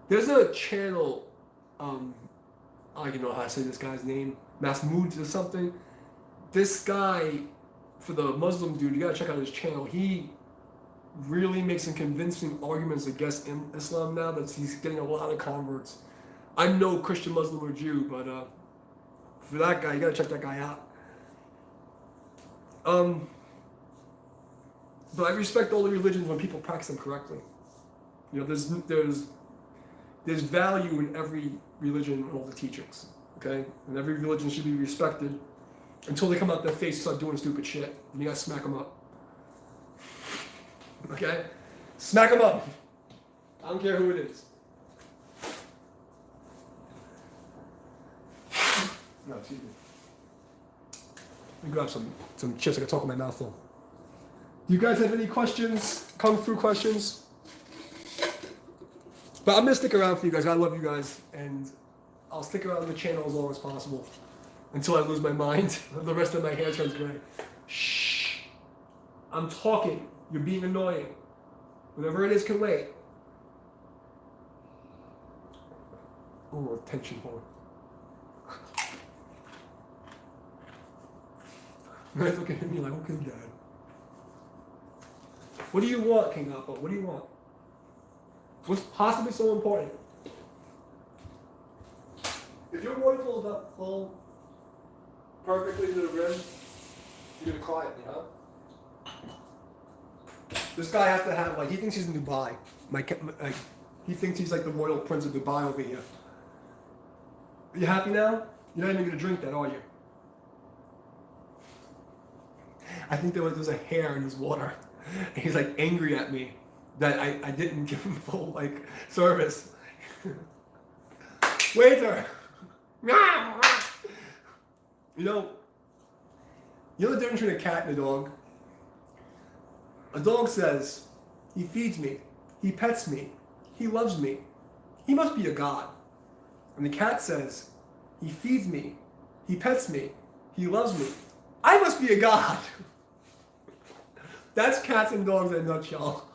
There's a channel, I don't even know how to say this guy's name, Masmood or something. This guy, for the Muslim dude, you gotta check out his channel. He really makes some convincing arguments against Islam now that he's getting a lot of converts. I'm no Christian, Muslim, or Jew, but for that guy, you gotta check that guy out. But I respect all the religions when people practice them correctly. There's value in every religion and all the teachings, okay? And every religion should be respected until they come out their face and start doing stupid shit. And you gotta smack them up. Okay? Smack them up. I don't care who it is. No, excuse me. Let me grab some chips. I can talk with my mouth full. Do you guys have any questions? Kung Fu questions? But I'm going to stick around for you guys. I love you guys. And I'll stick around on the channel as long as possible. Until I lose my mind. The rest of my hair turns gray. Shh. I'm talking. You're being annoying. Whatever it is can wait. Oh, attention horn. You guys looking at me like, okay, Dad. What do you want, King Appa? What do you want? What's possibly so important? If your waterfall is not full perfectly to the rim, you're gonna cry at me, huh? This guy has to have, like, he thinks he's in Dubai. He thinks he's like the royal prince of Dubai over here. Are you happy now? You're not even gonna drink that, are you? I think there was a hair in his water. And he's like angry at me that I didn't give him full like service. Waiter! You know the difference between a cat and a dog? A dog says, he feeds me, he pets me, he loves me. He must be a god. And the cat says, he feeds me, he pets me, he loves me. I must be a god. That's cats and dogs in a nutshell.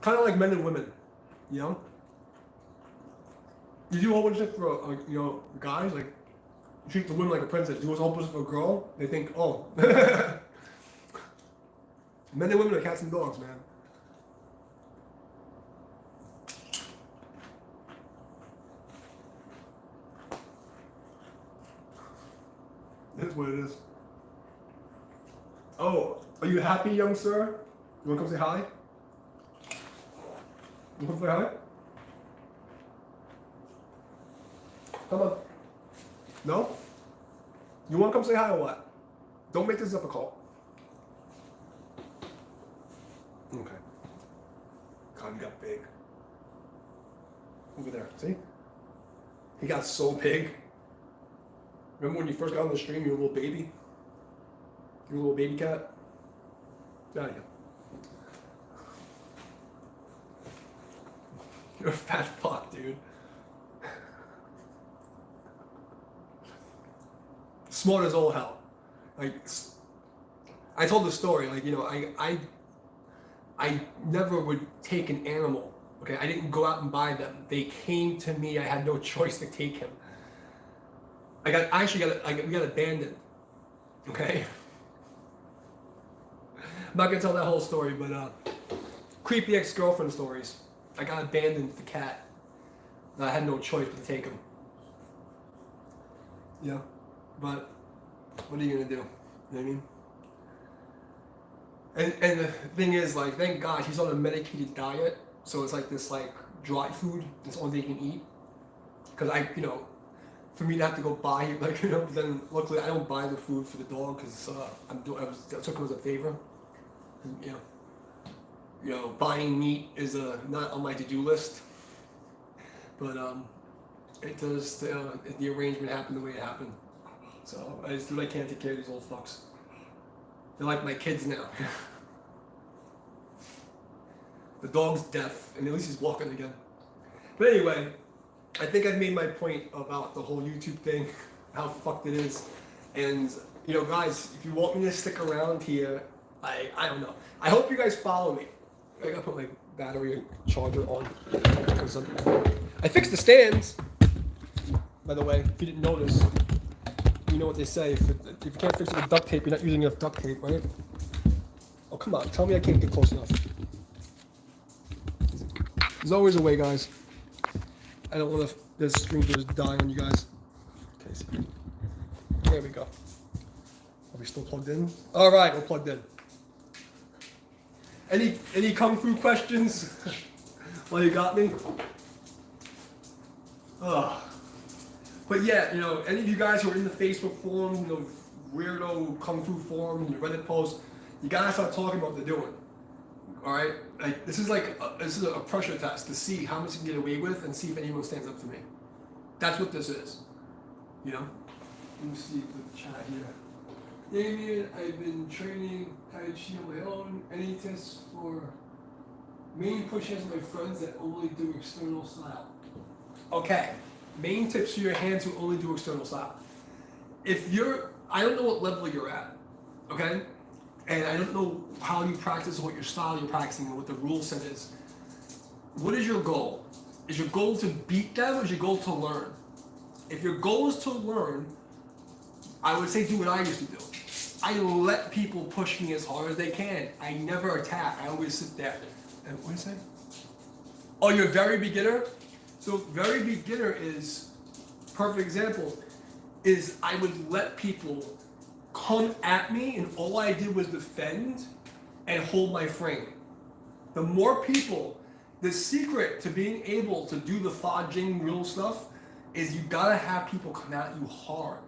Kind of like men and women, you know? You do a whole bunch of shit for, guys, like, you treat the women like a princess. You do a whole bunch for a girl, they think, oh. Men and women are cats and dogs, man. That's what it is. Oh, are you happy, young sir? You want to come say hi? You want to say hi? Come on. No? You want to come say hi or what? Don't make this difficult. Okay. God, he got big. Over there, see? He got so big. Remember when you first got on the stream, you were a little baby? You were a little baby cat? There you go. You're a fat fuck, dude. Smart as all hell. Like, I told the story, like, you know, I never would take an animal, okay? I didn't go out and buy them. They came to me. I had no choice to take him. We got abandoned, okay? I'm not gonna tell that whole story, but creepy ex-girlfriend stories. I got abandoned with the cat. And I had no choice but to take him. Yeah, but what are you gonna do? You know what I mean? And the thing is, like, thank God he's on a medicated diet, so it's like this like dry food. That's all they can eat. Because for me to have to go buy it, like, but then luckily I don't buy the food for the dog because I took him as a favor. Buying meat is not on my to-do list, but it does. The arrangement happened the way it happened, so I just do what I can to take care of these old fucks. They're like my kids now. The dog's deaf, and at least he's walking again. But anyway, I think I've made my point about the whole YouTube thing, how fucked it is. And, guys, if you want me to stick around here, I don't know. I hope you guys follow me. I gotta put my battery charger on. I fixed the stands, by the way, if you didn't notice. You know what they say, if you can't fix it with duct tape, you're not using enough duct tape, right? Oh, come on, tell me I can't get close enough. There's always a way, guys. I don't want this stream to just die on you guys. Okay, so there we go. Are we still plugged in? All right, we're plugged in. Any kung fu questions? Well, you got me. Ugh. But yeah, any of you guys who are in the Facebook forum, weirdo kung fu forum, and the Reddit posts, you gotta start talking about what they're doing. All right, like this is a pressure test to see how much you can get away with and see if anyone stands up to me. That's what this is. Let me see the chat here. Damien, I've been training Tai Chi on my own. Any tips for main push-hands with my friends that only do external style? Okay, main tips for your hands who only do external style. I don't know what level you're at, okay? And I don't know how you practice or what your style you're practicing or what the rule set is. What is your goal? Is your goal to beat them or is your goal to learn? If your goal is to learn, I would say do what I used to do. I let people push me as hard as they can. I never attack. I always sit there. And what do you say? Oh, you're a very beginner? So very beginner is, perfect example, is I would let people come at me and all I did was defend and hold my frame. The more people, the secret to being able to do the Fa Jing real stuff is you gotta have people come at you hard.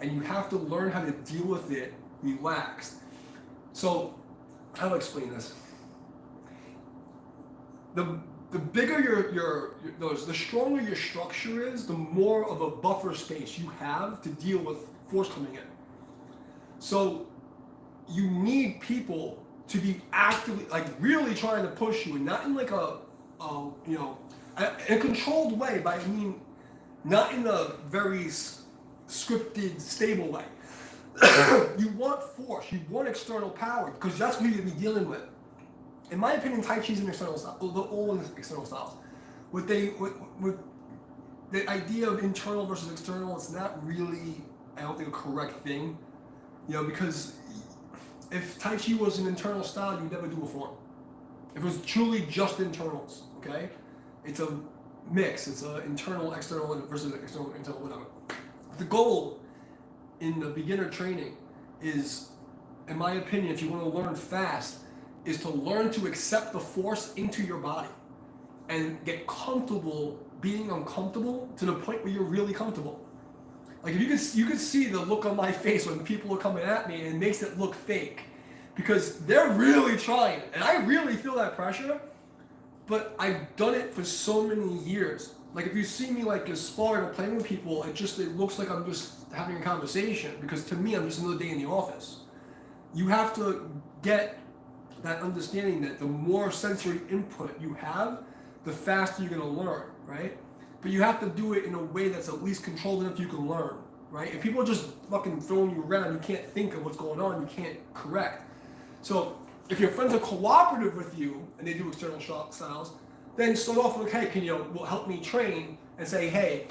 And you have to learn how to deal with it relaxed. So, how do I explain this? The bigger the stronger your structure is, the more of a buffer space you have to deal with force coming in. So, you need people to be actively, like really trying to push you, and not in like in a controlled way, but I mean, not in a very scripted, stable way. You want force, you want external power, because that's what you're going to be dealing with. In my opinion, Tai Chi is an external style. They're all external styles. With the idea of internal versus external, it's not really, I don't think, a correct thing. Because if Tai Chi was an internal style, you'd never do a form. If it was truly just internals, okay? It's a mix. It's an internal, external, versus external, internal, whatever. The goal in the beginner training is, in my opinion, if you want to learn fast, is to learn to accept the force into your body and get comfortable being uncomfortable to the point where you're really comfortable. Like if you could see the look on my face when people are coming at me, and it makes it look fake because they're really trying, and I really feel that pressure. but I've done it for so many years. Like if you see me like sparring or playing with people, it looks like I'm just having a conversation because to me I'm just another day in the office. You have to get that understanding that the more sensory input you have, the faster you're gonna learn, right? But you have to do it in a way that's at least controlled enough you can learn, right? If people are just fucking throwing you around, you can't think of what's going on, you can't correct. So if your friends are cooperative with you and they do external shock styles, then start off with, hey, can you help me train and say, hey,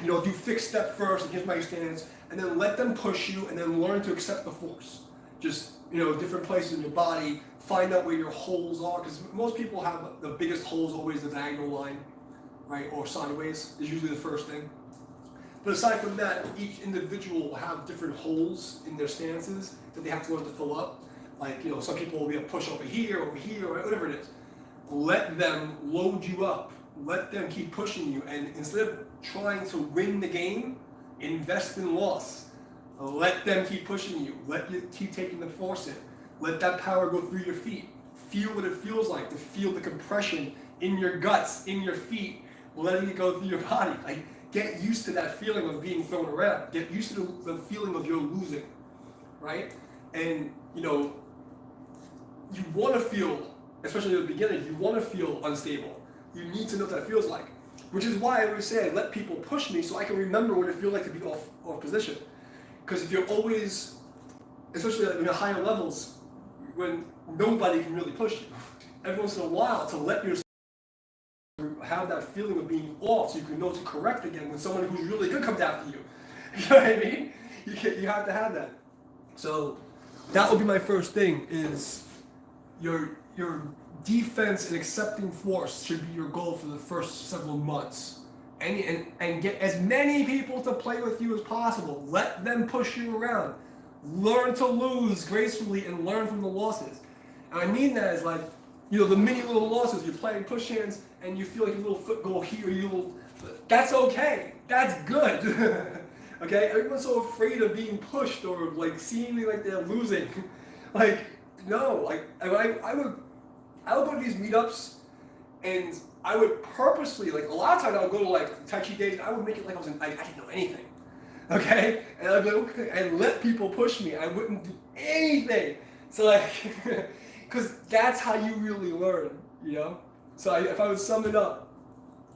do fixed step first and here's my stance, and then let them push you and then learn to accept the force. Just, different places in your body, find out where your holes are, because most people have the biggest holes always the diagonal line, right, or sideways is usually the first thing. But aside from that, each individual will have different holes in their stances that they have to learn to fill up. Like, some people will be a push over here, right, whatever it is. Let them load you up. Let them keep pushing you. And instead of trying to win the game, invest in loss. Let them keep pushing you. Let you keep taking the force in. Let that power go through your feet. Feel what it feels like to feel the compression in your guts, in your feet, letting it go through your body. Like, get used to that feeling of being thrown around. Get used to the feeling of you're losing, right? And, you want to feel, especially at the beginning, you want to feel unstable. You need to know what that feels like. Which is why I always say I let people push me so I can remember what it feels like to be off position. Because if you're always, especially at the higher levels, when nobody can really push you, every once in a while to let yourself have that feeling of being off so you can know to correct again when someone who's really good comes after you. You know what I mean? You have to have that. So that would be my first thing is your defense and accepting force should be your goal for the first several months. And get as many people to play with you as possible. Let them push you around. Learn to lose gracefully and learn from the losses. And I mean that as like, the mini little losses. You're playing push hands and you feel like your little foot go here, that's okay. That's good. Okay? Everyone's so afraid of being pushed or like seeming like they're losing. Like, no. Like I would go to these meetups and I would purposely, like a lot of times I would go to like Tai Chi days and I would make it like I didn't know anything. Okay? And I'd be like, okay, and let people push me. I wouldn't do anything. So like, because that's how you really learn, So if I would sum it up,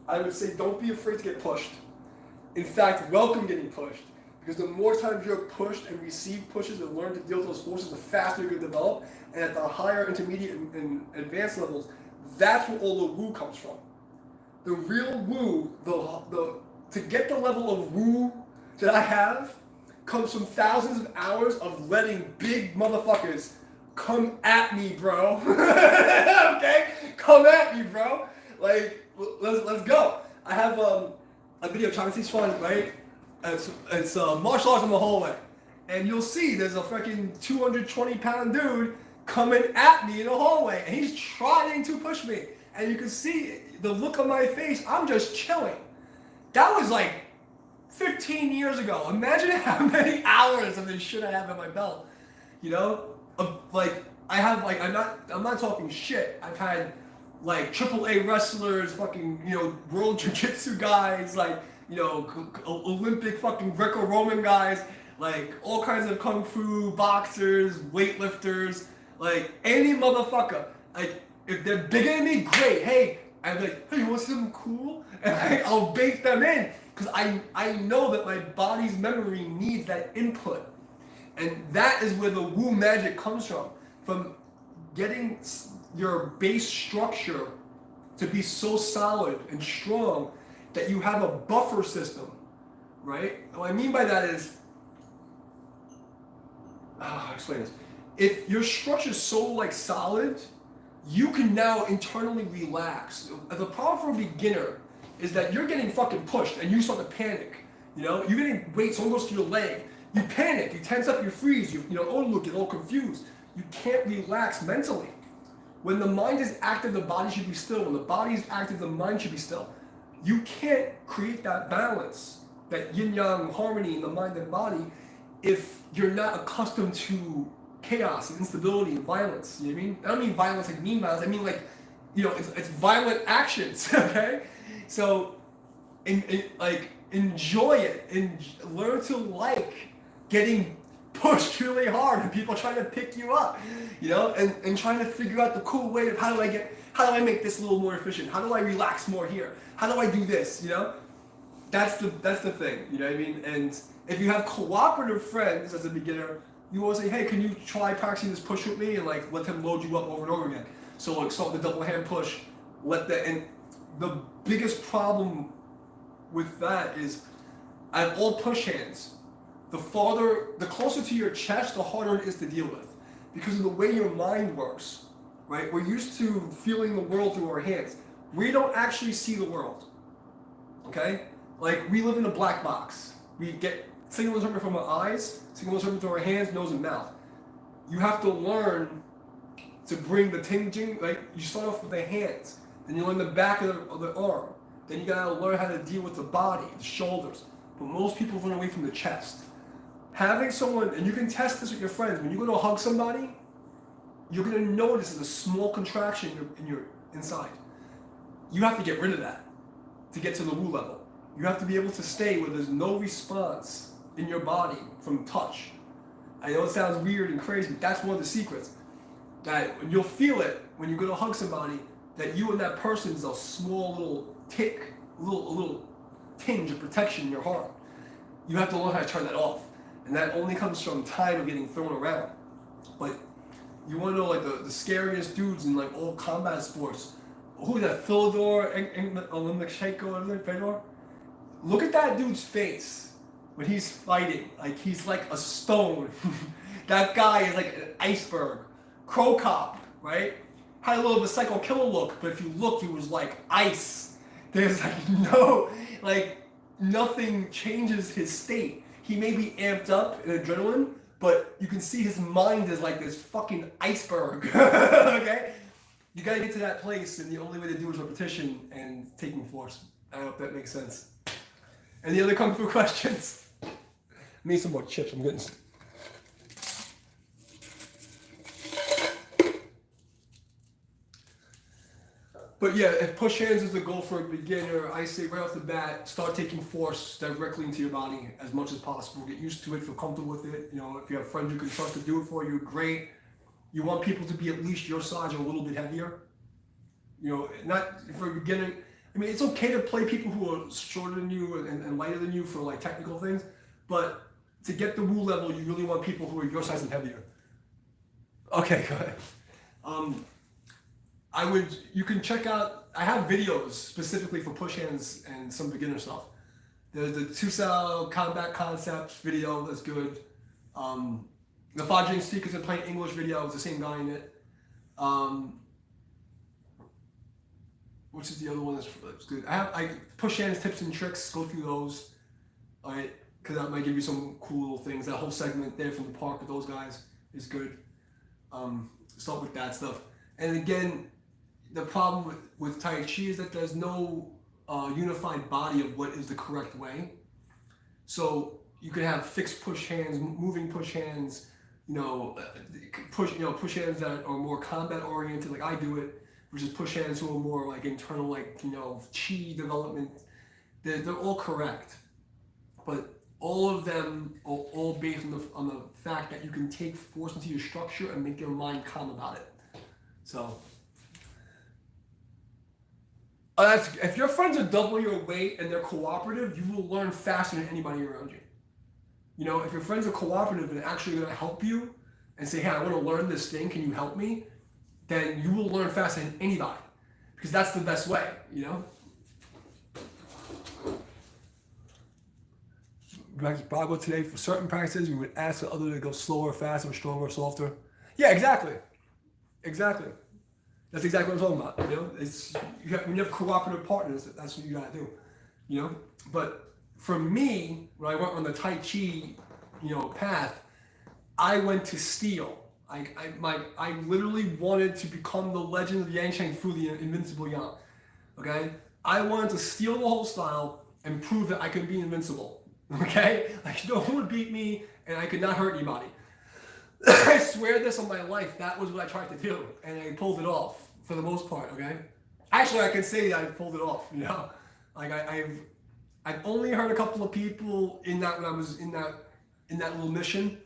I would say don't be afraid to get pushed. In fact, welcome getting pushed. Because the more times you're pushed and receive pushes and learn to deal with those forces, the faster you're going to develop. And at the higher, intermediate, and advanced levels, that's where all the woo comes from. The real woo, to get the level of woo that I have, comes from thousands of hours of letting big motherfuckers come at me, bro. Okay? Come at me, bro. Like, let's go. I have a video, Chauncey's Fun, right? It's martial arts in the hallway. And you'll see there's a fucking 220-pound dude coming at me in the hallway. And he's trying to push me. And you can see the look on my face. I'm just chilling. That was like 15 years ago. Imagine how many hours of this shit I have in my belt. I'm not talking shit. I've had like AAA wrestlers, fucking, world jiu-jitsu guys, like, Olympic fucking Greco-Roman guys, like all kinds of kung fu, boxers, weightlifters, like any motherfucker. Like if they're bigger than me, great. Hey, I'm like, hey, you want something cool? And I'll bait them in because I know that my body's memory needs that input. And that is where the woo magic comes from getting your base structure to be so solid and strong that you have a buffer system, right? What I mean by that is, I'll explain this. If your structure is so like solid, you can now internally relax. The problem for a beginner is that you're getting fucking pushed and you start to panic. You're getting weight, someone goes to your leg. You panic, you tense up, you freeze, you get all confused. You can't relax mentally. When the mind is active, the body should be still. When the body is active, the mind should be still. You can't create that balance, that yin-yang harmony in the mind and body if you're not accustomed to chaos and instability and violence. You know what I mean? I don't mean violence like mean violence. I mean like it's violent actions. Okay, so like enjoy it and learn to like getting pushed really hard and people trying to pick you up, and trying to figure out the cool way of how do I make this a little more efficient? How do I relax more here? How do I do this? That's the thing. You know what I mean? And if you have cooperative friends as a beginner, you want to say, hey, can you try practicing this push with me, and like let them load you up over and over again. So like start the double hand push, and the biggest problem with that is I have all push hands. The closer to your chest, the harder it is to deal with because of the way your mind works, right? We're used to feeling the world through our hands. We don't actually see the world, okay? Like we live in a black box. We get signals from our eyes, signals through our hands, nose, and mouth. You have to learn to bring the tinging, like you start off with the hands, then you learn the back of the arm, then you gotta learn how to deal with the body, the shoulders. But most people run away from the chest. Having someone, and you can test this with your friends, when you go to hug somebody, you're gonna notice there's a small contraction in your inside. You have to get rid of that to get to the woo level. You have to be able to stay where there's no response in your body from touch. I know it sounds weird and crazy, but that's one of the secrets. That you'll feel it when you go to hug somebody, that you and that person is a small little tick, a little tinge of protection in your heart. You have to learn how to turn that off. And that only comes from time of getting thrown around. But you want to know like the scariest dudes in like all combat sports. Who's that? Fyodor Olimchenko, Fedor? Look at that dude's face when he's fighting. Like he's like a stone. That guy is like an iceberg. Crow Cop, right? Had a little of a psycho killer look, but if you look, he was like ice. There's nothing changes his state. He may be amped up in adrenaline, but you can see his mind is like this fucking iceberg. Okay? You gotta get to that place, and the only way to do it is repetition and taking force. I hope that makes sense. Any other Kung Fu questions? I need some more chips. I'm getting. But yeah, if push hands is the goal for a beginner, I say right off the bat, start taking force directly into your body as much as possible. Get used to it, feel comfortable with it. If you have friends you can trust to do it for you, great. You want people to be at least your size or a little bit heavier. Not for a beginner. I mean, it's okay to play people who are shorter than you and lighter than you for like technical things, but to get the woo level, you really want people who are your size and heavier. Okay, go ahead. You can check out, I have videos specifically for push hands and some beginner stuff. There's the Two-Cell Combat Concepts video, that's good. The Fajing Speakers in Plain English video, it's the same guy in it. Which is the other one that's good. I push hands, tips and tricks, go through those. Alright, because that might give you some cool little things. That whole segment there from the park with those guys is good. Start with that stuff. And again, the problem with Tai Chi is that there's no unified body of what is the correct way. So you can have fixed push hands, moving push hands, push hands that are more combat oriented, like I do it, versus push hands who are more like internal, like chi development. They're all correct, but all of them are all based on the fact that you can take force into your structure and make your mind calm about it. So. If your friends are double your weight and they're cooperative, you will learn faster than anybody around you. If your friends are cooperative and actually going to help you and say, hey, I want to learn this thing, can you help me? Then you will learn faster than anybody because that's the best way, Practice Bible today. For certain practices, we would ask the other to go slower, faster, stronger, softer. Yeah, exactly. That's exactly what I'm talking about. When you have cooperative partners, that's what you gotta do. But for me, when I went on the Tai Chi, path, I went to steal. I literally wanted to become the legend of Yang Sheng Fu, the invincible Yang. Okay, I wanted to steal the whole style and prove that I could be invincible. Okay, like no one would beat me, and I could not hurt anybody. I swear this on my life, that was what I tried to do, and I pulled it off for the most part. Okay, actually, I can say I pulled it off. You know, like I've only heard a couple of people in that when I was in that little mission,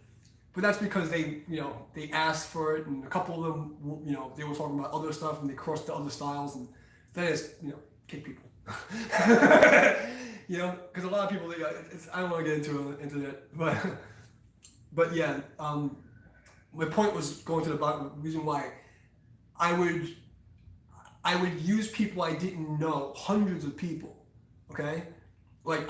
but that's because they asked for it, and a couple of them they were talking about other stuff and they crossed to other styles, and then it's kick people. Because a lot of people, I don't want to get into that, but yeah, my point was going to the reason why I would use people I didn't know, hundreds of people, okay? Like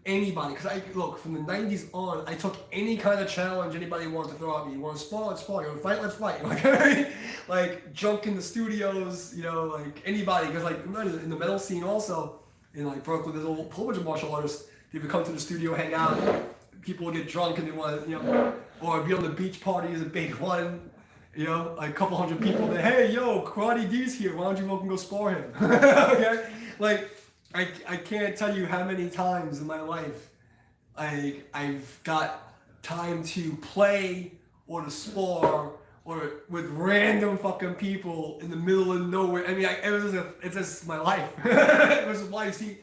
anybody, because from the 90s on, I took any kind of challenge anybody wanted to throw at me. You want to spar, let's spar. You want to fight, let's fight. Like junk in the studios, like anybody. Because in the metal scene also, in like Brooklyn, there's a whole bunch of martial artists. They would come to the studio, hang out. People would get drunk and they want to, or be on the beach party is a big one. Like a couple hundred people. That, hey, yo, Karate D's here. Why don't you go spar him? Okay, like. I can't tell you how many times in my life I've got time to play or to spar or with random fucking people in the middle of nowhere. I mean, it's just my life. This is why you see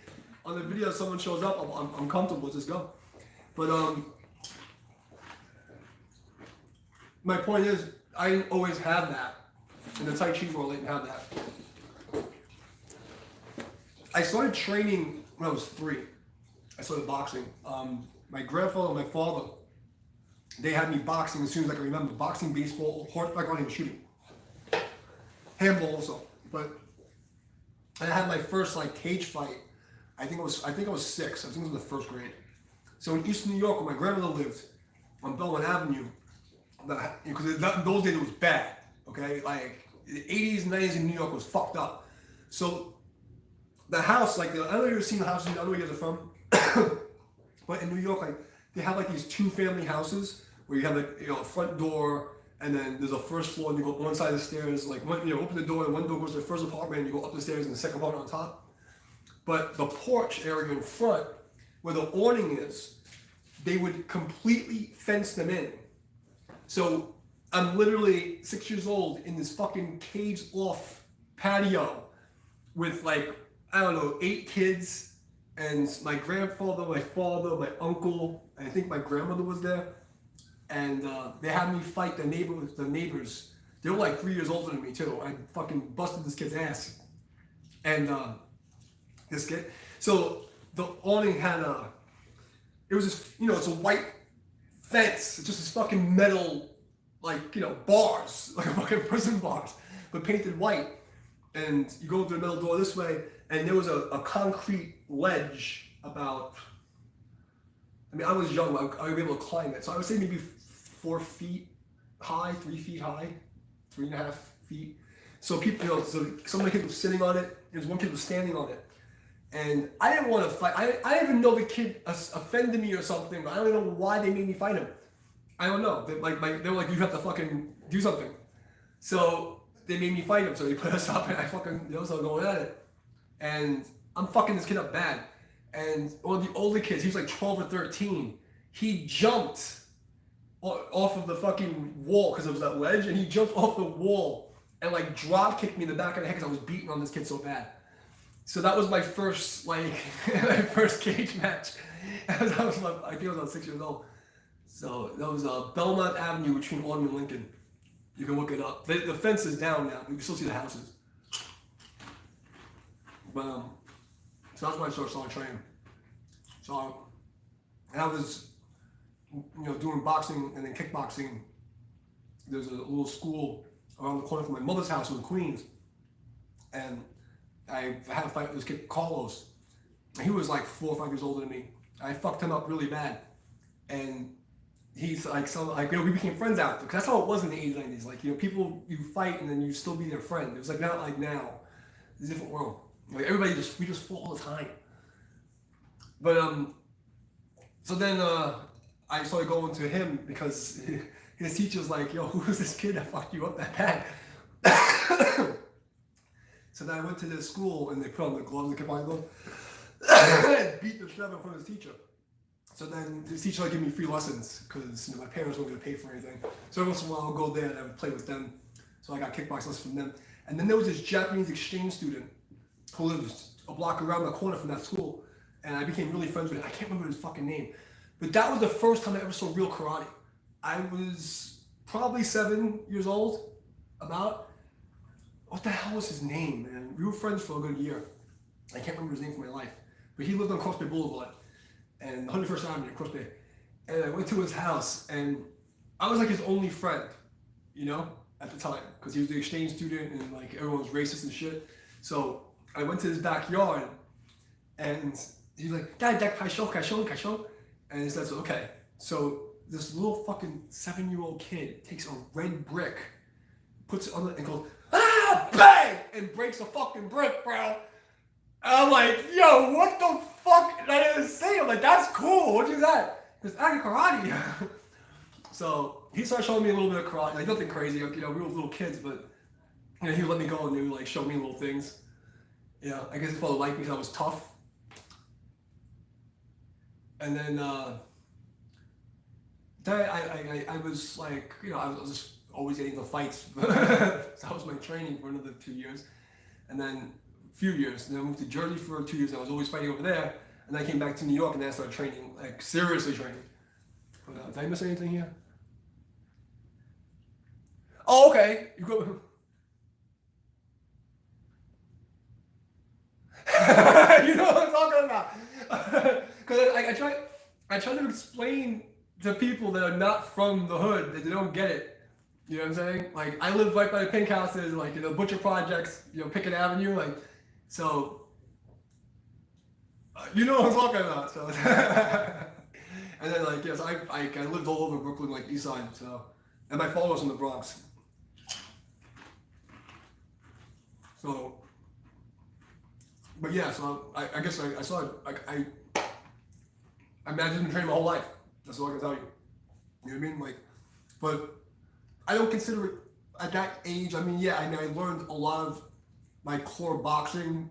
on the video someone shows up, I'm comfortable, just go. But my point is, I didn't always have that. In the Tai Chi world, I didn't have that. I started training when I was 3. I started boxing. My grandfather and my father, they had me boxing as soon as I can remember. Boxing, baseball, horseback riding, and shooting. Handball also. But I had my first cage fight. I think I was 6. I think it was in the first grade. So in East New York, where my grandmother lived, on Belmont Avenue, because in those days it was bad. Okay, like the 80s and 90s in New York was fucked up. So the house, I don't know if you've seen the houses, I don't know where you guys are from, but in New York, they have these 2-family houses where you have a front door, and then there's a first floor, and you go up one side of the stairs, open the door, and one door goes to the first apartment, and you go up the stairs, and the second apartment on top. But the porch area in front, where the awning is, they would completely fence them in. So I'm literally 6 years old in this fucking caged-off patio with 8 kids, and my grandfather, my father, my uncle, and I think my grandmother was there, and they had me fight the neighbors. They were 3 years older than me too. I fucking busted this kid's ass, and this kid. So the awning had it was just it's a white fence. It's just this fucking metal, bars, like a fucking prison bars, but painted white. And you go through the middle door this way, and there was a concrete ledge about, I was young, I would be able to climb it. So I would say maybe 4 feet high, 3 feet high, 3.5 feet. So people, so some of the kids were sitting on it, there's one kid was standing on it. And I didn't want to fight. I didn't even know the kid offended me or something, but I don't even know why they made me fight him. I don't know. They were like, you have to fucking do something. So they made me fight him, so they put us up, and I fucking, started going at it. And I'm fucking this kid up bad. And one of the older kids, he was 12 or 13, he jumped off of the fucking wall, because it was that ledge, and he jumped off the wall and drop kicked me in the back of the head, because I was beating on this kid so bad. So that was my first, my first cage match. I think I was about 6 years old. So that was Belmont Avenue between Autumn and Lincoln. You can look it up. The fence is down now. You can still see the houses. But so that's when I started training. So and I was, doing boxing and then kickboxing. There's a little school around the corner from my mother's house in Queens, and I had a fight with this kid Carlos. And he was 4 or 5 years older than me. I fucked him up really bad, and he's we became friends after, because that's how it was in the 80s, 90s. People, you fight and then you still be their friend. It was not like now. It's a different world. Everybody we just fought all the time. But so then I started going to him because his teacher's like, yo, who's this kid that fucked you up that bad? So then I went to this school and they put on the gloves and kept on going, beat the shit out in front of his teacher. So then the teacher would give me free lessons because my parents weren't going to pay for anything. So every once in a while I would go there and I would play with them. So I got kickbox lessons from them. And then there was this Japanese exchange student who lives a block around the corner from that school, and I became really friends with him. I can't remember his fucking name, but that was the first time I ever saw real karate. I was probably 7 years old, about. What the hell was his name, man? We were friends for a good year. I can't remember his name for my life, but he lived on Cross Bay Boulevard and 101st Avenue, Cross Bay. And I went to his house, and I was like his only friend, you know, at the time, because he was the exchange student, and like everyone was racist and shit. So I went to his backyard, and he's like, Dad, kaisho. And he says, okay. So this little fucking 7-year-old kid takes a red brick, puts it on it, and goes, ah, bang! And breaks a fucking brick, bro. And I'm like, yo, what the fuck? And I didn't say, I'm like, that's cool. What is that? Because I can karate. So he started showing me a little bit of karate, like nothing crazy. You know, we were little kids, but you know, he would let me go and he would like show me little things. You know, I guess he probably liked me because I was tough. And then I was like, you know, I was just always getting into fights. So that was my training for another 2 years. And then a few years. And then I moved to Jersey for 2 years. And I was always fighting over there. And then I came back to New York and then I started training, like seriously training. But, did I miss anything here? Oh, okay. You go. You know what I'm talking about. Because I try to explain to people that are not from the hood that they don't get it. You know what I'm saying? Like, I live right by the pink houses, like, you know, Butcher Projects, you know, Pickett Avenue, like, so, you know what I'm talking about, so. And then, like, yes, I lived all over Brooklyn, like, East Side, so, and my father was in the Bronx. So, but yeah, so I guess I saw it, like, I imagine been training my whole life. That's all I can tell you. You know what I mean? Like, but I don't consider it at that age. I mean, yeah, I learned a lot of my core boxing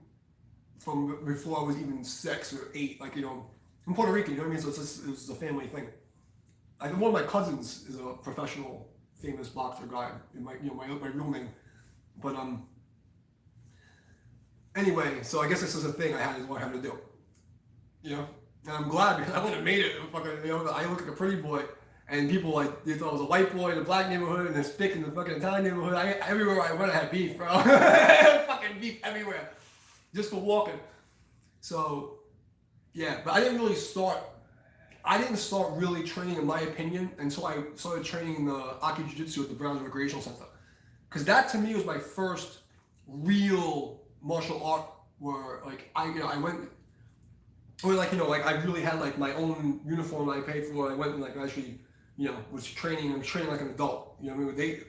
from before I was even 6 or 8. Like, you know, I'm Puerto Rican, you know what I mean? So it was a family thing. One of my cousins is a professional, famous boxer guy. My real name. But anyway, so I guess this is a thing I had to do. You know? And I'm glad because I would have made it. Fucking, you know, I look like a pretty boy, and people like they thought I was a white boy in the black neighborhood and a stick in the fucking Italian neighborhood. Everywhere I went, I had beef, bro. Fucking beef everywhere, just for walking. So, yeah, but I didn't start really training, in my opinion, until I started training in the Aki Jiu-Jitsu at the Browns Recreational Center, because that to me was my first real martial art where like I went. Or like, you know, like I really had like my own uniform I paid for. I went and like actually, you know, was training like an adult. You know what I mean?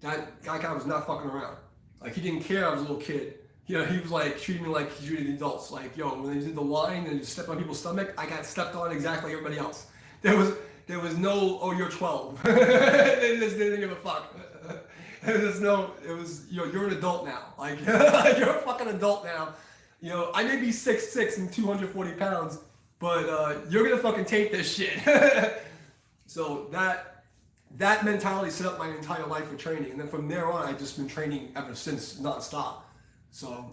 That guy was not fucking around. Like he didn't care I was a little kid. You know, he was like treating me like he treated the adults. Like, yo, when they did the line and you stepped on people's stomach, I got stepped on exactly like everybody else. There was no, oh, you're 12. They just didn't give a fuck. It was, you know, you're an adult now. Like, you're a fucking adult now. You know, I may be 6'6" and 240 pounds, but you're gonna fucking take this shit. So that mentality set up my entire life for training, and then from there on, I've just been training ever since, nonstop. So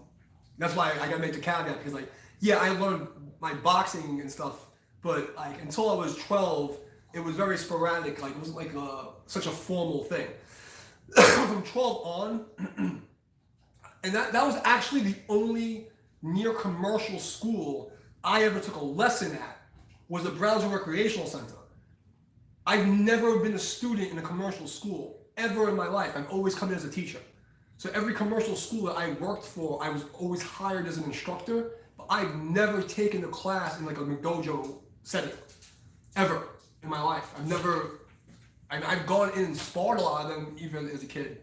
that's why I gotta make the caveat, because like, yeah, I learned my boxing and stuff, but like until I was 12, it was very sporadic. Like it wasn't like such a formal thing. From 12 on, and that was actually the only near commercial school I ever took a lesson at, was the Brownsville Recreational Center. I've never been a student in a commercial school ever in my life. I've always come in as a teacher. So every commercial school that I worked for, I was always hired as an instructor, but I've never taken a class in like a McDojo setting, ever in my life. I've gone in and sparred a lot of them even as a kid.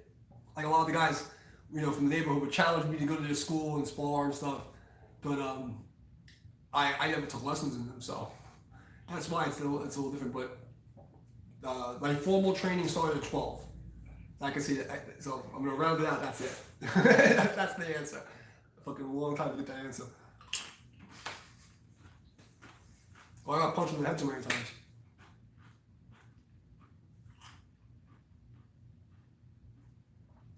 Like a lot of the guys, you know, from the neighborhood would challenge me to go to their school and spar and stuff. But I never took lessons in them, so that's why it's a little different. But my formal training started at 12. I can see that. So I'm gonna round it out. That's it. That's the answer. Fucking long time to get that answer. Well, I got punched in the head too many times.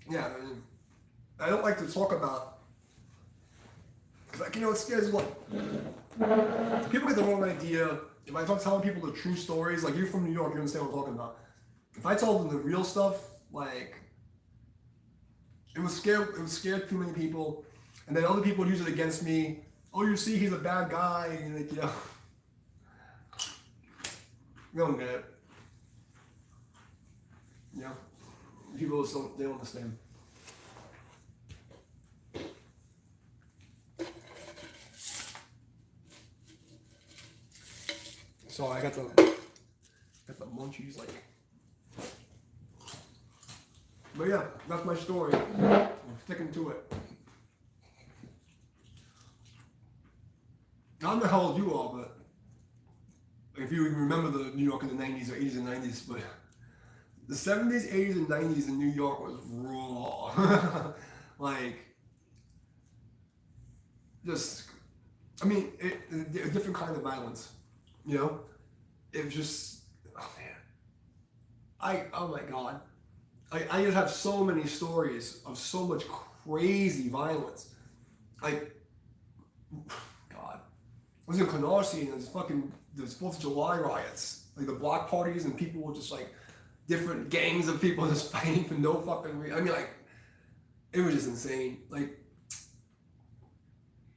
Yeah, I mean, I don't like to talk about, because like, you know, it scares what? People get the wrong idea. If I start telling people the true stories, like you're from New York, you understand what I'm talking about. If I told them the real stuff, like it would scare too many people, and then other people would use it against me. Oh, you see, he's a bad guy, and like, you know, you don't get it. You know, people just don't, they don't understand. So I got the munchies, like. But yeah, that's my story. I'm sticking to it. I don't know how old you are, but if you even remember the New York in the 90s or 80s and 90s, but the 70s, 80s, and 90s in New York was raw. Like, just, I mean, a different kind of violence, you know? It was just, oh man. Oh my God. I just have so many stories of so much crazy violence. Like, God. I was in Canarsie and there's 4th of July riots. Like the block parties and people were just like, different gangs of people just fighting for no fucking reason. I mean, like, it was just insane. Like,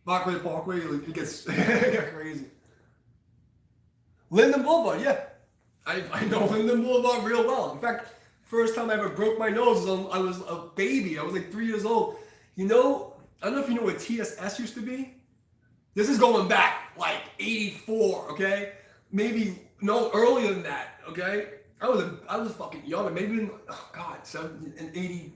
Parkway, like, it gets crazy. Linden Boulevard, yeah. I know Linden Boulevard real well. In fact, first time I ever broke my nose was I was a baby. I was like 3 years old. You know, I don't know if you know what TSS used to be. This is going back like 84, okay? Maybe no earlier than that, okay? I was fucking young, maybe in, oh God, 70 and 80,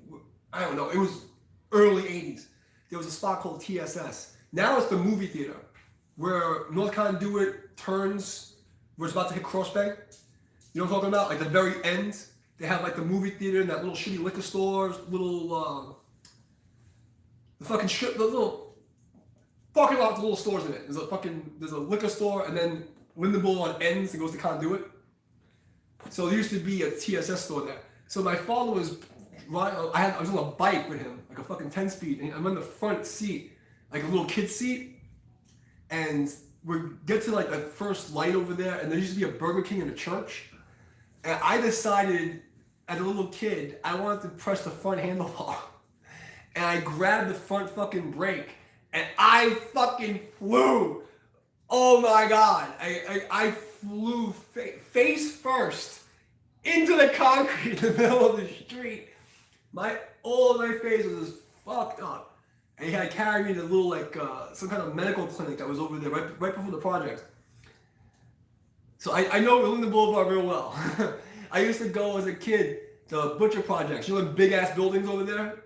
I don't know. It was early 80s. There was a spot called TSS. Now it's the movie theater where North Conduit turns, where it's about to hit Cross Bay. You know what I'm talking about? Like the very end. They have like the movie theater and that little shitty liquor store, little, the little parking lot with the little stores in it. There's a liquor store and then Linden Boulevard ends and goes to Conduit. So there used to be a TSS store there. So my father was I was on a bike with him, like a fucking 10-speed, and I'm in the front seat, like a little kid seat. And we get to like the first light over there, and there used to be a Burger King in the church. And I decided, as a little kid, I wanted to press the front handlebar. And I grabbed the front fucking brake, and I fucking flew. Oh my God. I flew face first into the concrete in the middle of the street. All of my face was just fucked up. And he had to carry me to a little, like, some kind of medical clinic that was over there right before the project. So I know Linden Boulevard real well. I used to go as a kid to Butcher Projects. You know the big ass buildings over there?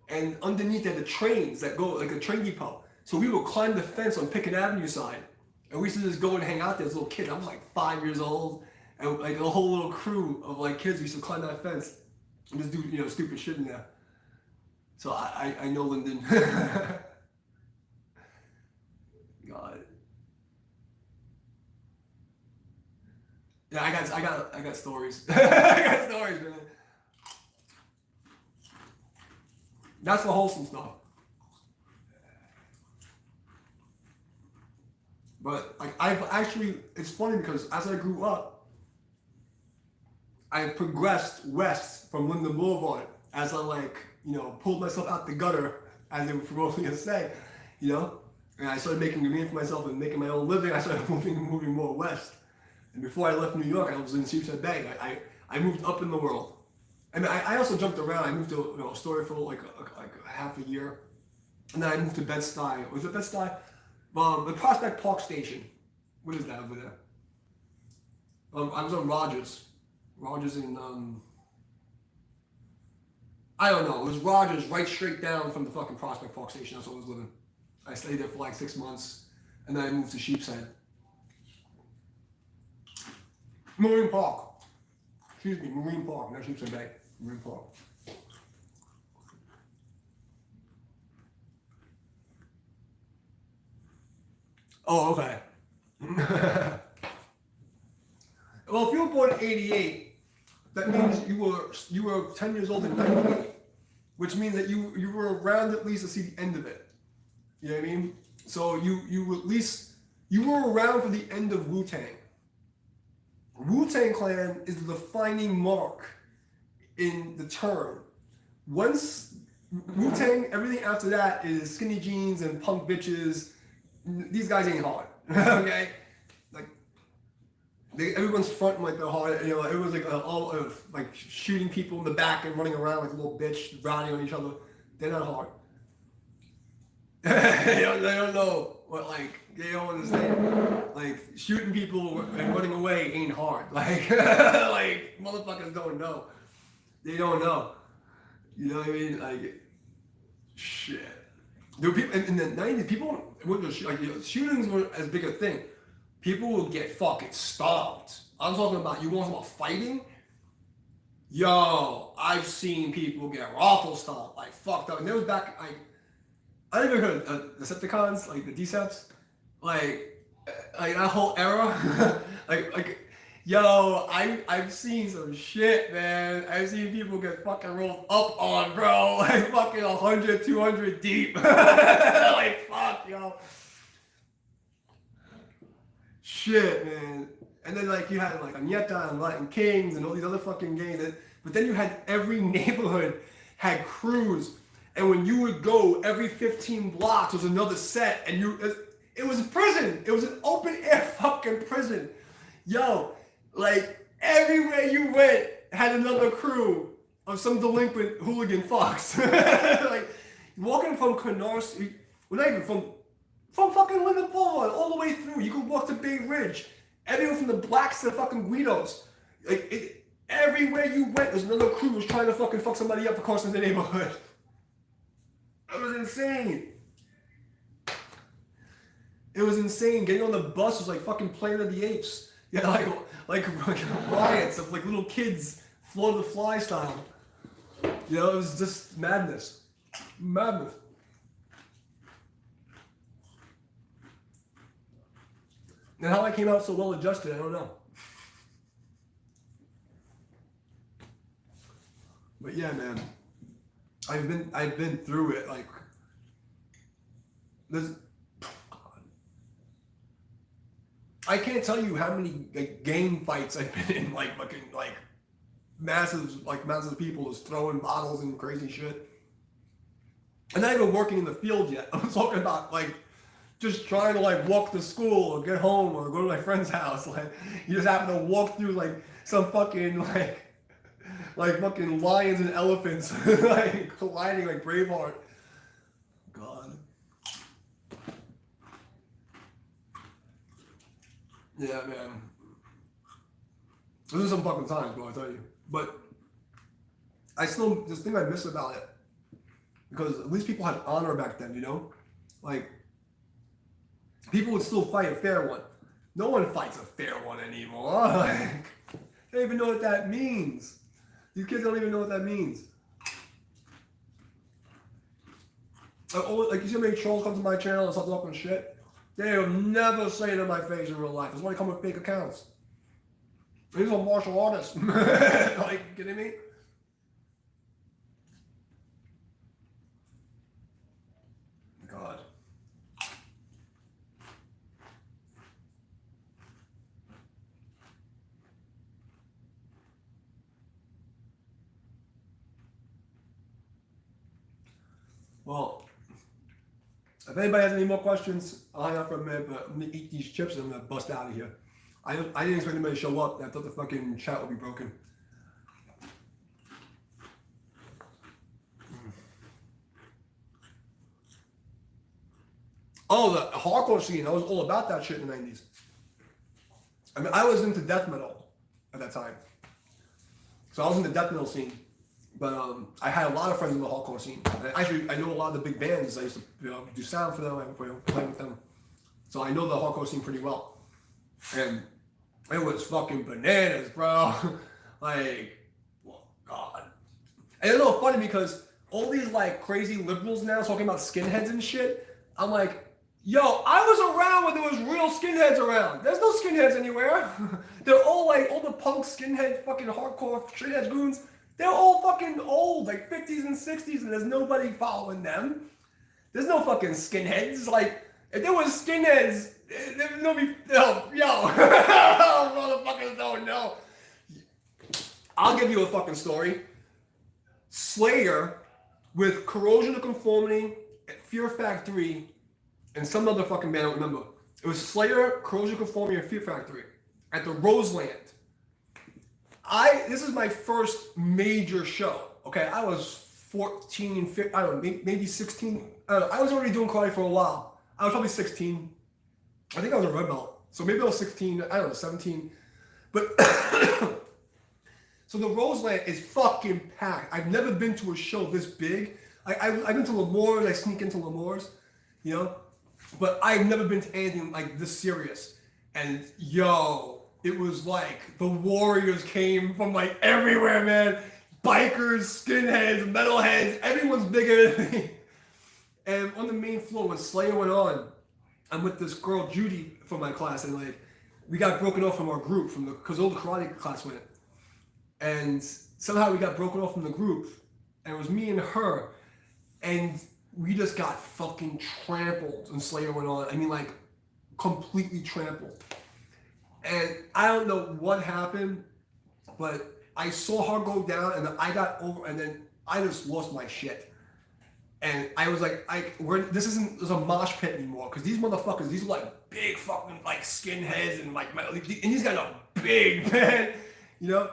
And underneath there, the trains that go, like a train depot. So we would climb the fence on Pickett Avenue side. And we used to just go and hang out there as a little kid. I was like 5 years old. And like a whole little crew of like kids used to climb that fence and just do, you know, stupid shit in there. So I know Linden. God. Yeah, I got stories. I got stories, man. That's the wholesome stuff. But like it's funny because as I grew up, I progressed west from Linden Boulevard as I pulled myself out the gutter, as they were probably gonna say, you know. And I started making a name for myself and making my own living. I started moving more west. And before I left New York, I was in Sheepshead Bay. I moved up in the world. I mean, I also jumped around. I moved to Astoria for like half a year, and then I moved to Bed-Stuy. Was it Bed-Stuy? The Prospect Park Station. What is that over there? I was on Rogers. Rogers in I don't know. It was Rogers right straight down from the fucking Prospect Park Station. That's where I was living. I stayed there for like 6 months, and then I moved to Sheepshead. Marine Park. Excuse me, Marine Park, not Sheepshead Bay. Marine Park. Oh, okay. Well, if you were born in '88, that means you were 10 years old in '98 which means that you were around at least to see the end of it. You know what I mean? So you at least you were around for the end of Wu-Tang. Wu-Tang Clan is the defining mark in the term. Once Wu-Tang, everything after that is skinny jeans and punk bitches. These guys ain't hard. Okay? Like everyone's fronting like they're hard, you know, everyone's like all of like shooting people in the back and running around like a little bitch, riding on each other. They're not hard. they don't know what, like, they don't understand. Like, shooting people and running away ain't hard. Like, like, motherfuckers don't know. They don't know. You know what I mean? Like, shit. There were people, in the 90s, people, like, you know, shootings were as big a thing. People would get fucking stomped. I'm talking about, you want to talk about fighting? Yo, I've seen people get raffle stomped, like, fucked up. And there was back, like, I never heard of Decepticons, like the Deceps, like that whole era. like, yo, I've seen some shit, man. I've seen people get fucking rolled up on, bro. Like fucking 100, 200 deep. Like fuck, yo. Shit, man. And then like you had like Agneta and Latin Kings and all these other fucking gangs. But then you had every neighborhood had crews. And when you would go, every 15 blocks was another set, and it was a prison. It was an open air fucking prison. Yo, like everywhere you went had another crew of some delinquent hooligan fucks. Like walking from Canarsie, well not even from fucking Linden Boulevard all the way through. You could walk to Bay Ridge. Everyone from the Blacks to the fucking Guidos. Like everywhere you went, there's another crew was trying to fucking fuck somebody up across the neighborhood. It was insane. It was insane. Getting on the bus was like fucking Planet of the Apes. Yeah, like riots of like little kids, Floor the Fly style. You know, it was just madness. Madness. And how I came out so well adjusted, I don't know. But yeah, man. I've been through it. Like there's, I can't tell you how many like gang fights I've been in. Like fucking like massive people just throwing bottles and crazy shit. And not even working in the field yet. I'm talking about like just trying to like walk to school or get home or go to my friend's house. Like you just happen to walk through like some fucking like fucking lions and elephants like colliding like Braveheart. God. Yeah, man. Those are some fucking times, bro, I tell you. But this thing I miss about it, because at least people had honor back then, you know? Like, people would still fight a fair one. No one fights a fair one anymore. Like, they don't even know what that means. These kids don't even know what that means. Like you see how many trolls come to my channel and start talking shit? They'll never say it in my face in real life. That's why they come with fake accounts. These are martial artists. Like, you kidding me? God. Well, if anybody has any more questions, I'll hang out for a minute, but I'm gonna eat these chips and I'm gonna bust out of here. I didn't expect anybody to show up. I thought the fucking chat would be broken. Oh, the hardcore scene. I was all about that shit in the 90s. I mean, I was into death metal at that time. So I was in the death metal scene. But I had a lot of friends in the hardcore scene. And actually, I know a lot of the big bands. I used to do sound for them. I play with them. So I know the hardcore scene pretty well. And it was fucking bananas, bro. Like, well, God. And it's a little funny because all these like crazy liberals now talking about skinheads and shit. I'm like, yo, I was around when there was real skinheads around. There's no skinheads anywhere. They're all like, all the punk skinhead fucking hardcore shitheads goons. They're all fucking old, like 50s and 60s, and there's nobody following them. There's no fucking skinheads. Like, if there was skinheads, there'd nobody. Yo, motherfuckers don't know. I'll give you a fucking story. Slayer with Corrosion of Conformity, Fear Factory, and some other fucking band I don't remember. It was Slayer, Corrosion of Conformity, and Fear Factory at the Roseland. This is my first major show. Okay, I was 14, 15, I don't know, maybe 16. I don't know. I was already doing karate for a while. I was probably 16. I think I was a red belt. So maybe I was 16, I don't know, 17. But so the Roseland is fucking packed. I've never been to a show this big. I've been to L'Amour's, I sneak into L'Amour's, you know? But I've never been to anything like this serious. And yo, it was like the warriors came from like everywhere, man. Bikers, skinheads, metalheads, everyone's bigger than me. And on the main floor, when Slayer went on, I'm with this girl, Judy, from my class, and like, we got broken off from our group, because all the karate class went. And somehow we got broken off from the group, and it was me and her, and we just got fucking trampled when Slayer went on. I mean, like, completely trampled. And I don't know what happened, but I saw her go down, and then I got over, and then I just lost my shit. And I was like, this isn't a mosh pit anymore, because these motherfuckers, these are like big fucking like skinheads and like, and these guys are big, man, you know?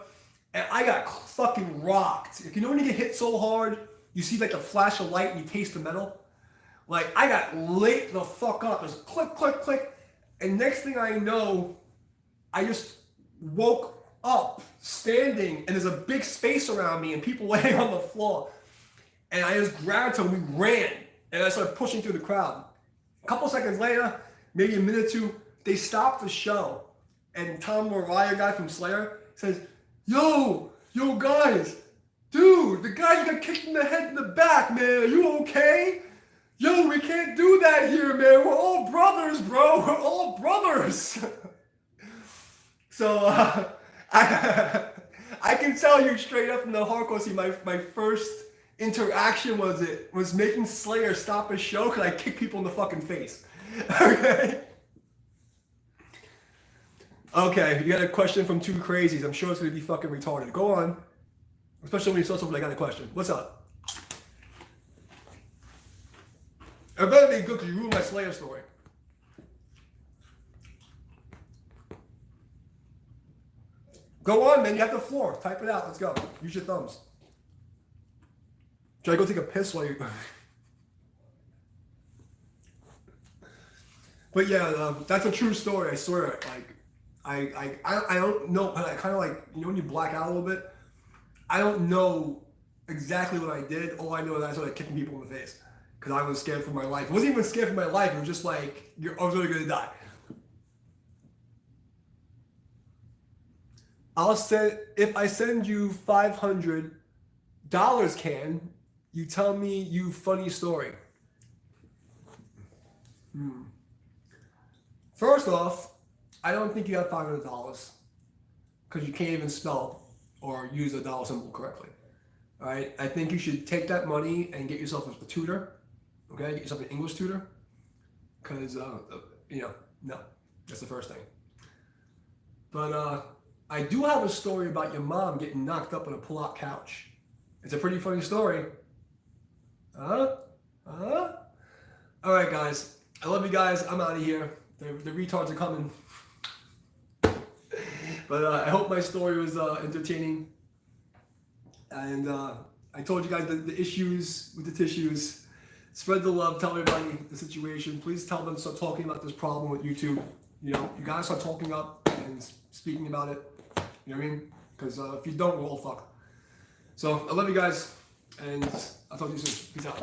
And I got fucking rocked. You know when you get hit so hard, you see like a flash of light and you taste the metal? Like, I got lit the fuck up. It was click, click, click. And next thing I know, I just woke up standing, and there's a big space around me and people laying on the floor. And I just grabbed him, we ran, and I started pushing through the crowd. A couple seconds later, maybe a minute or two, they stopped the show. And Tom Mariah, guy from Slayer, says, yo guys, dude, the guy got kicked in the head in the back, man, are you okay? Yo, we can't do that here, man, we're all brothers, bro, we're all brothers. So, I can tell you straight up from the hardcore scene, my first interaction was making Slayer stop a show because I kicked people in the fucking face. Okay, you got a question from two crazies. I'm sure it's gonna be fucking retarded. Go on. Especially when you saw something, I got a question. What's up? It better be good because you ruined my Slayer story. Go on, man. You have the floor. Type it out. Let's go. Use your thumbs. Should I go take a piss while you... But yeah, that's a true story. I swear. Like, I don't know. I kind of like, you know, when you black out a little bit. I don't know exactly what I did. All I know is I started kicking people in the face because I was scared for my life. I wasn't even scared for my life. It was just like I was really gonna die. If I send you $500, Can you tell me you funny story? First off, I don't think you have $500 because you can't even spell or use a dollar symbol correctly. All right, I think you should take that money and get yourself a tutor. Okay, get yourself an English tutor because you know, no, that's the first thing. But I do have a story about your mom getting knocked up on a pull-out couch. It's a pretty funny story. All right, guys. I love you guys. I'm out of here. The retards are coming. But I hope my story was entertaining. And I told you guys the issues with the tissues. Spread the love. Tell everybody the situation. Please tell them to start talking about this problem with YouTube. You know, you guys start talking up and speaking about it. You know what I mean? Because if you don't, we're all fucked. So I love you guys. And I'll talk to you soon. Peace out.